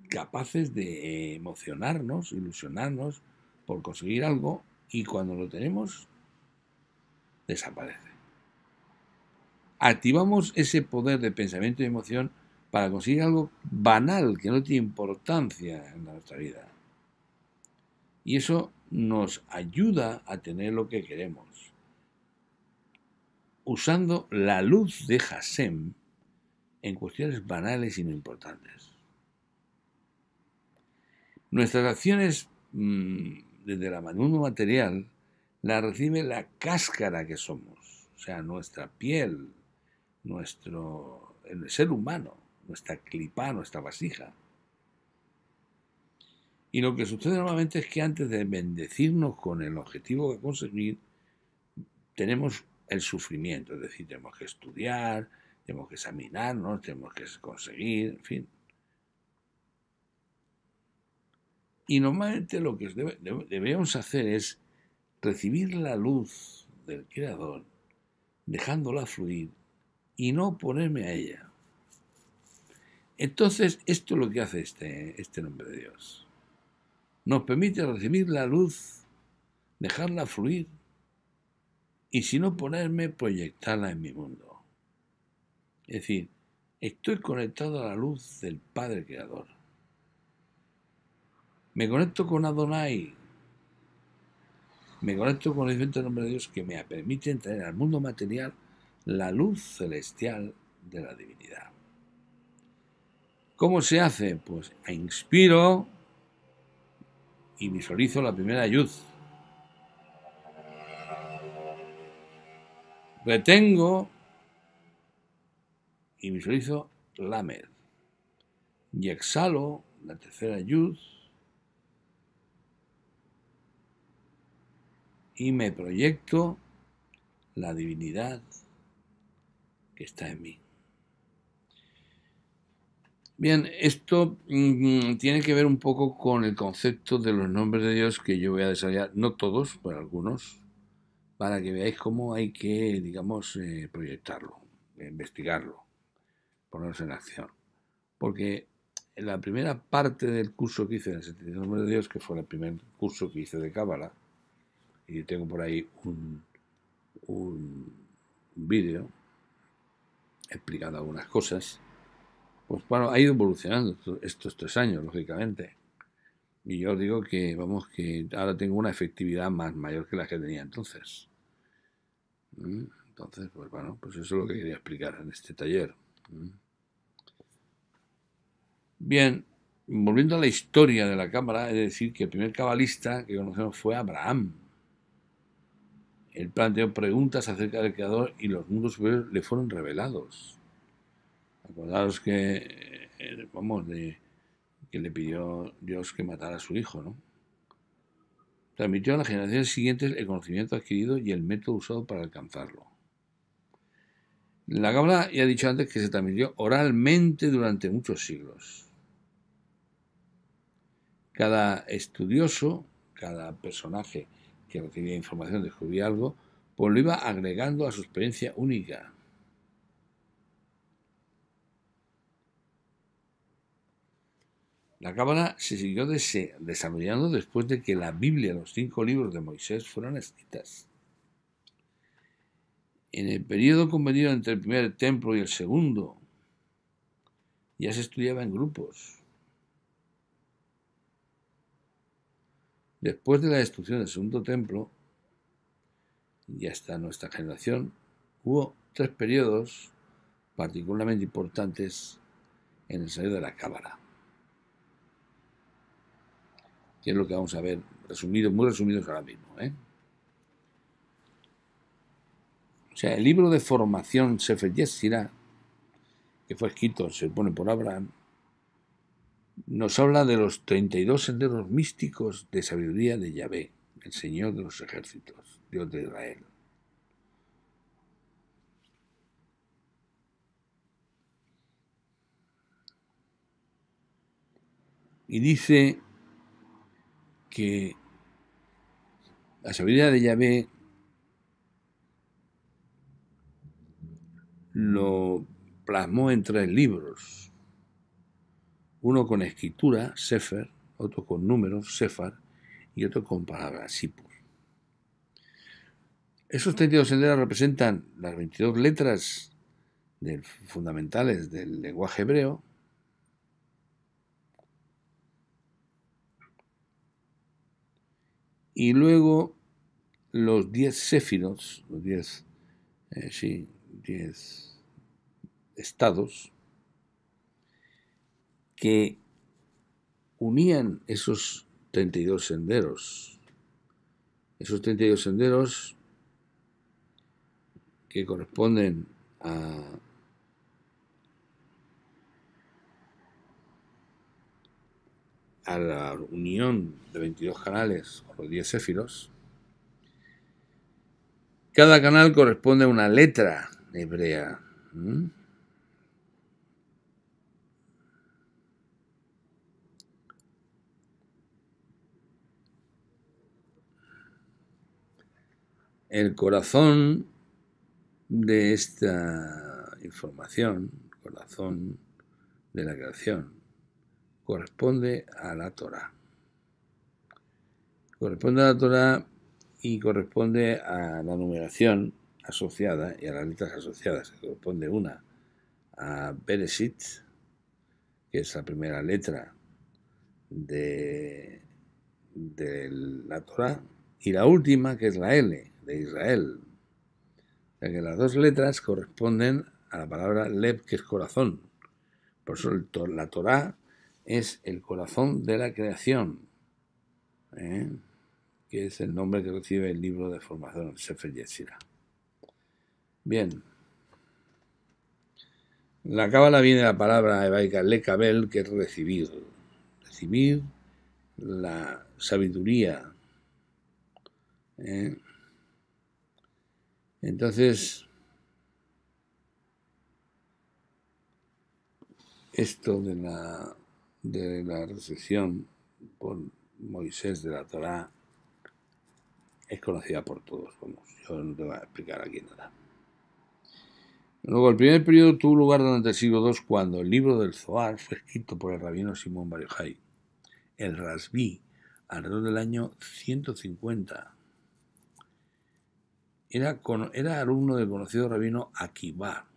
capaces de emocionarnos, ilusionarnos por conseguir algo, y cuando lo tenemos, desaparece. Activamos ese poder de pensamiento y emoción para conseguir algo banal, que no tiene importancia en nuestra vida. Y eso nos ayuda a tener lo que queremos. Usando la luz de Hashem en cuestiones banales y no importantes. Nuestras acciones desde el mundo material las recibe la cáscara que somos, o sea, nuestra piel, el ser humano, nuestra clipa, nuestra vasija. Y lo que sucede normalmente es que antes de bendecirnos con el objetivo de conseguir, tenemos el sufrimiento, es decir, tenemos que estudiar, tenemos que examinarnos, tenemos que conseguir, en fin. Y normalmente lo que deberíamos hacer es recibir la luz del Creador, dejándola fluir y no oponerme a ella. Entonces, esto es lo que hace este nombre de Dios. Nos permite recibir la luz, dejarla fluir y sin oponerme, proyectarla en mi mundo. Es decir, estoy conectado a la luz del Padre Creador. Me conecto con Adonai. Me conecto con el diferente nombre de Dios que me permiten traer al mundo material la luz celestial de la divinidad. ¿Cómo se hace? Pues inspiro y visualizo la primera yud. Retengo y visualizo lamed. Y exhalo la tercera yud y me proyecto la divinidad que está en mí. Bien, esto tiene que ver un poco con el concepto de los nombres de Dios que yo voy a desarrollar, no todos, pero algunos, para que veáis cómo hay que, digamos, proyectarlo, investigarlo, ponerse en acción. Porque en la primera parte del curso que hice de 72 nombres de Dios, que fue el primer curso que hice de Cábala, y tengo por ahí un vídeo explicando algunas cosas, pues bueno, ha ido evolucionando estos 3 años, lógicamente. Y yo digo que, vamos, que ahora tengo una efectividad mayor que la que tenía entonces. Entonces, pues bueno, pues eso es lo que quería explicar en este taller. Bien, volviendo a la historia de la cámara, es decir, que el primer cabalista que conocemos fue Abraham. Él planteó preguntas acerca del Creador y los mundos superiores le fueron revelados. Acordaos que, que le pidió Dios que matara a su hijo, ¿no? Transmitió a las generaciones siguientes el conocimiento adquirido y el método usado para alcanzarlo. La Cábala ya he dicho antes que se transmitió oralmente durante muchos siglos. Cada estudioso, cada personaje que recibía información, descubría algo, pues lo iba agregando a su experiencia única. La Cábala se siguió desarrollando después de que la Biblia, los 5 libros de Moisés, fueron escritas. En el periodo convenido entre el primer templo y el segundo, ya se estudiaba en grupos. Después de la destrucción del segundo templo, y hasta nuestra generación, hubo 3 periodos particularmente importantes en el desarrollo de la Cábala, que es lo que vamos a ver muy resumidos ahora mismo. O sea, el libro de formación Sefer Yetzirah, que fue escrito, se supone, por Abraham, nos habla de los 32 senderos místicos de sabiduría de Yahvé, el Señor de los ejércitos, Dios de Israel. Y dice que la sabiduría de Yahvé lo plasmó en 3 libros. Uno con escritura, Sefer, otro con números, Sefar, y otro con palabras, Sipur. Esos 32 senderos representan las 22 letras fundamentales del lenguaje hebreo, Y luego los 10 séfiros, los 10 estados que unían esos 32 senderos. Esos 32 senderos que corresponden a la unión de 22 canales con los 10 séfiros. Cada canal corresponde a una letra hebrea. El corazón de esta información, corazón de la creación, corresponde a la Torá. Corresponde a la Torá y corresponde a la numeración asociada y a las letras asociadas. Corresponde una a Bereshit, que es la primera letra de la Torá, y la última, que es la L, de Israel. O sea que las dos letras corresponden a la palabra Lev, que es corazón. Por eso la Torá es el corazón de la creación, que es el nombre que recibe el libro de formación, el Sefer Yetzirah. Bien. La cábala viene de la palabra hebraica lekabel, que es recibir. Recibir la sabiduría. Entonces, esto de la recepción por Moisés de la Torá es conocida por todos. Vamos, yo no te voy a explicar aquí nada. Luego, el primer periodo tuvo lugar durante el siglo II, cuando el libro del Zohar fue escrito por el rabino Simón Bar Yochai, el Rasbí, alrededor del año 150. Era alumno del conocido rabino Akivá.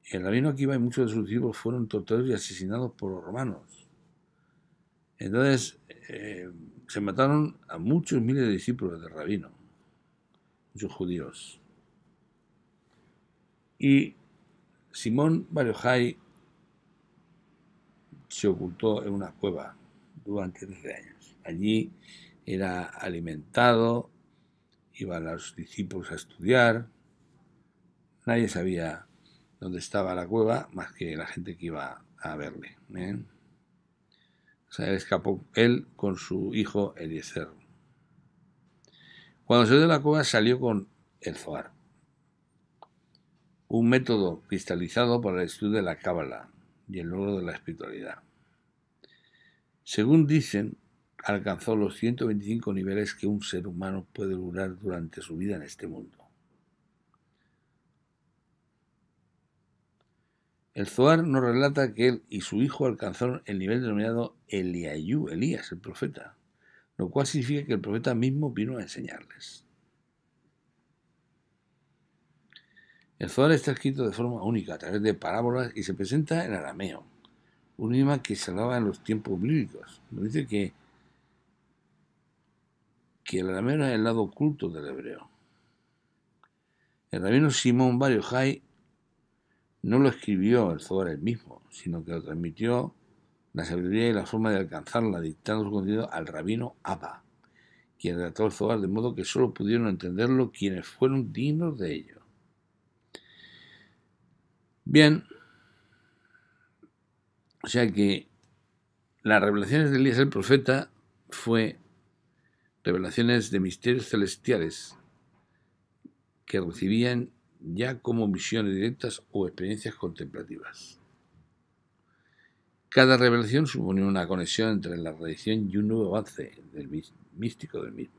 El rabino Akivá y muchos de sus discípulos fueron torturados y asesinados por los romanos. Entonces, se mataron a muchos miles de discípulos del rabino, muchos judíos. Y Simón Bar Yochai se ocultó en una cueva durante 13 años. Allí era alimentado, iban los discípulos a estudiar, nadie sabía dónde estaba la cueva más que la gente que iba a verle. O sea, él escapó, él con su hijo Eliezer. Cuando salió de la cueva salió con el Zohar, un método cristalizado para el estudio de la cábala y el logro de la espiritualidad. Según dicen, alcanzó los 125 niveles que un ser humano puede lograr durante su vida en este mundo. El Zohar nos relata que él y su hijo alcanzaron el nivel denominado Eliayú, Elías, el profeta, lo cual significa que el profeta mismo vino a enseñarles. El Zohar está escrito de forma única, a través de parábolas, y se presenta en arameo, un idioma que se hablaba en los tiempos bíblicos. Nos dice que el arameo era el lado oculto del hebreo. El rabino Simón Bar Yochai no lo escribió el Zohar él mismo, sino que lo transmitió la sabiduría y la forma de alcanzarla, dictando su contenido al rabino Abba, quien redactó el Zohar, de modo que solo pudieron entenderlo quienes fueron dignos de ello. Bien, o sea que las revelaciones de Elías el profeta fue revelaciones de misterios celestiales que recibían ya como visiones directas o experiencias contemplativas. Cada revelación suponía una conexión entre la religión y un nuevo avance del místico del mismo.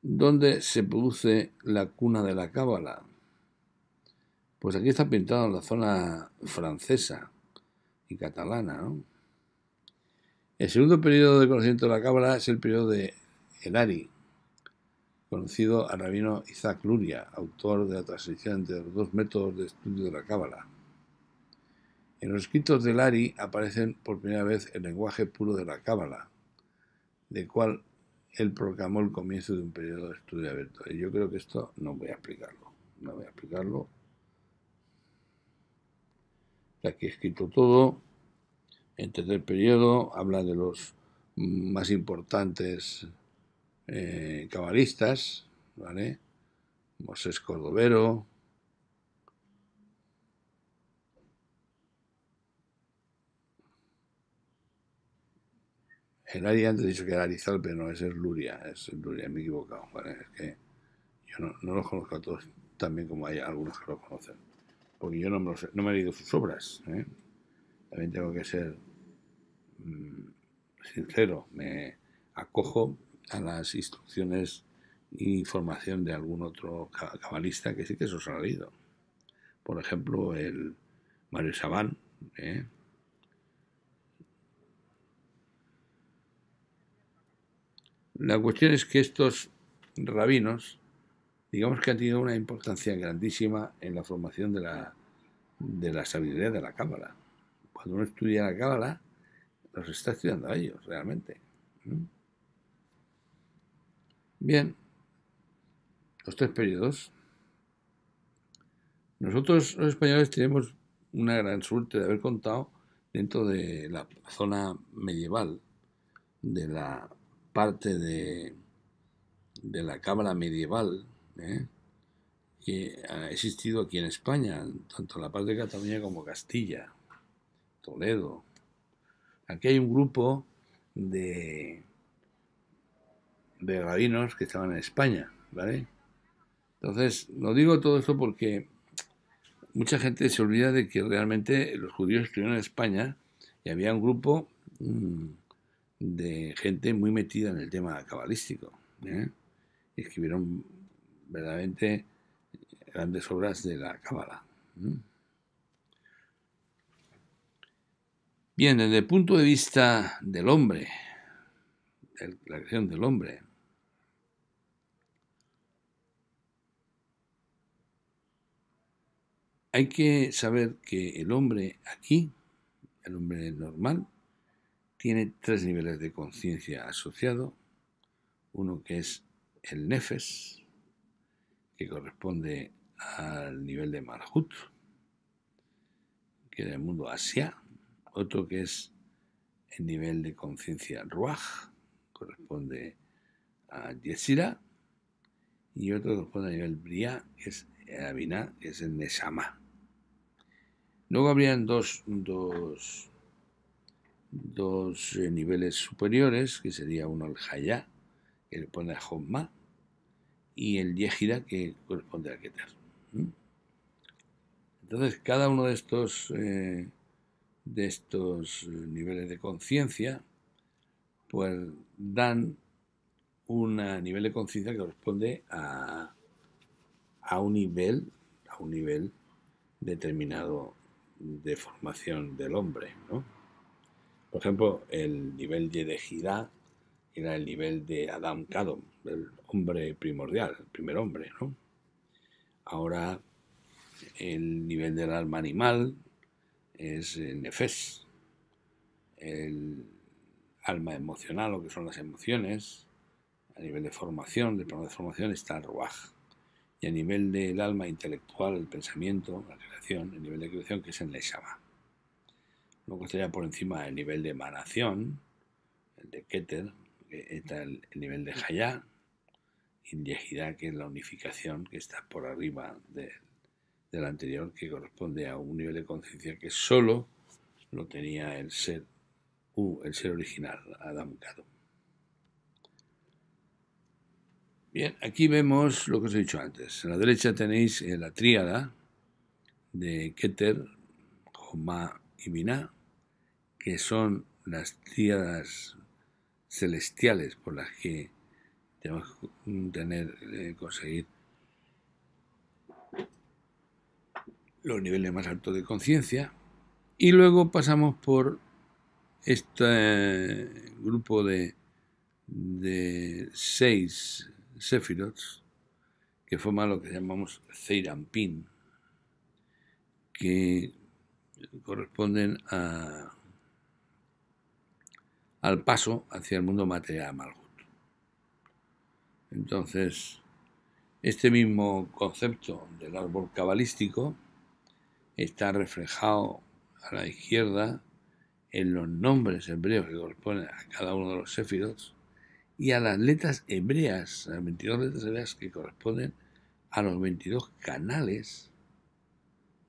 ¿Dónde se produce la cuna de la cábala? Pues aquí está pintado en la zona francesa y catalana, ¿no? El segundo periodo de conocimiento de la Cábala es el periodo de el Ari, conocido al rabino Isaac Luria, autor de la transición entre los dos métodos de estudio de la Cábala. En los escritos del Ari aparecen por primera vez el lenguaje puro de la Cábala, de cual él proclamó el comienzo de un periodo de estudio abierto. Y yo creo que esto no voy a explicarlo. No voy a explicarlo. Aquí he escrito todo. En tercer periodo habla de los más importantes cabalistas, ¿vale? Mosés Cordovero, el Ari antes he dicho que era Arizal, pero no, ese es Luria, me he equivocado, ¿vale? Es que yo no los conozco a todos tan bien como hay algunos que lo conocen, porque yo no me he leído sus obras, ¿eh? También tengo que ser sincero, me acojo a las instrucciones y formación de algún otro cabalista que sí que eso se ha leído. Por ejemplo, el Mario Sabán, ¿eh? La cuestión es que estos rabinos, digamos que han tenido una importancia grandísima en la formación de la sabiduría de la Cábala. Cuando uno estudia la Cábala, los está estudiando a ellos, realmente. Bien, los tres periodos. Nosotros, los españoles, tenemos una gran suerte de haber contado dentro de la zona medieval, de la parte de la Cábala medieval, que ha existido aquí en España, tanto en la parte de Cataluña como Castilla, Toledo. Aquí hay un grupo de rabinos que estaban en España, ¿vale? Entonces, no digo todo esto porque mucha gente se olvida de que realmente los judíos estuvieron en España y había un grupo de gente muy metida en el tema cabalístico, y escribieron verdaderamente grandes obras de la Cábala. Bien, desde el punto de vista del hombre, de la creación del hombre, hay que saber que el hombre aquí, el hombre normal, tiene tres niveles de conciencia asociado. Uno que es el Nefes, que corresponde al nivel de Malhut, que es el mundo Asia. Otro que es el nivel de conciencia Ruach, corresponde a Yetzirah. Y otro que corresponde al nivel Briah, que es el Abinah, que es el Neshama. Luego habrían dos niveles superiores, que sería uno el Hayá, que corresponde a Jomma, y el Yehira, que corresponde a Keter. Entonces, cada uno de estos niveles de conciencia, pues dan un nivel de conciencia que corresponde a un nivel determinado de formación del hombre, ¿no? Por ejemplo, el nivel de Jirá era el nivel de Adam Kadom, el hombre primordial, el primer hombre, ¿no? Ahora el nivel del alma animal es Nefes, el alma emocional, lo que son las emociones. A nivel de formación, del plano de formación, está el Ruach. Y a nivel del alma intelectual, el pensamiento, la creación, el nivel de creación, que es el Neshama. Luego estaría por encima el nivel de emanación, el de Keter, que está el nivel de Hayá, y el Yehirá, que es la unificación, que está por arriba del anterior, que corresponde a un nivel de conciencia que solo lo tenía el ser original, Adam Kadom. Bien, aquí vemos lo que os he dicho antes. A la derecha tenéis la tríada de Keter, Jomá y Binah, que son las tríadas celestiales por las que tenemos que conseguir los niveles más altos de conciencia. Y luego pasamos por Este grupo de 6 Sephiroth que forman lo que llamamos Zeirampin, que corresponden al paso hacia el mundo material Malhut. Entonces, este mismo concepto del árbol cabalístico está reflejado a la izquierda en los nombres hebreos que corresponden a cada uno de los Sephiroth y a las letras hebreas, a las 22 letras hebreas que corresponden a los 22 canales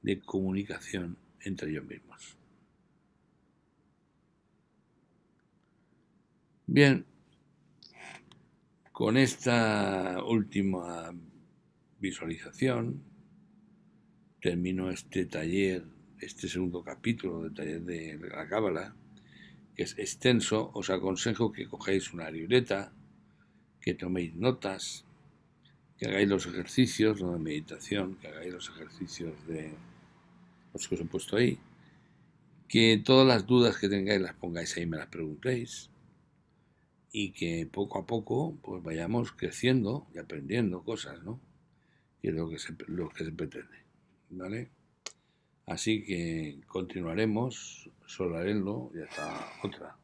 de comunicación entre ellos mismos. Bien, con esta última visualización termino este taller, este segundo capítulo del taller de la Cábala, que es extenso. Os aconsejo que cogéis una libreta, que toméis notas, que hagáis los ejercicios de meditación, que hagáis los ejercicios de los que os he puesto ahí, que todas las dudas que tengáis las pongáis ahí y me las preguntéis, y que poco a poco pues vayamos creciendo y aprendiendo cosas, ¿no? Que es lo que se pretende, ¿vale? Así que continuaremos, Solarello, y hasta otra.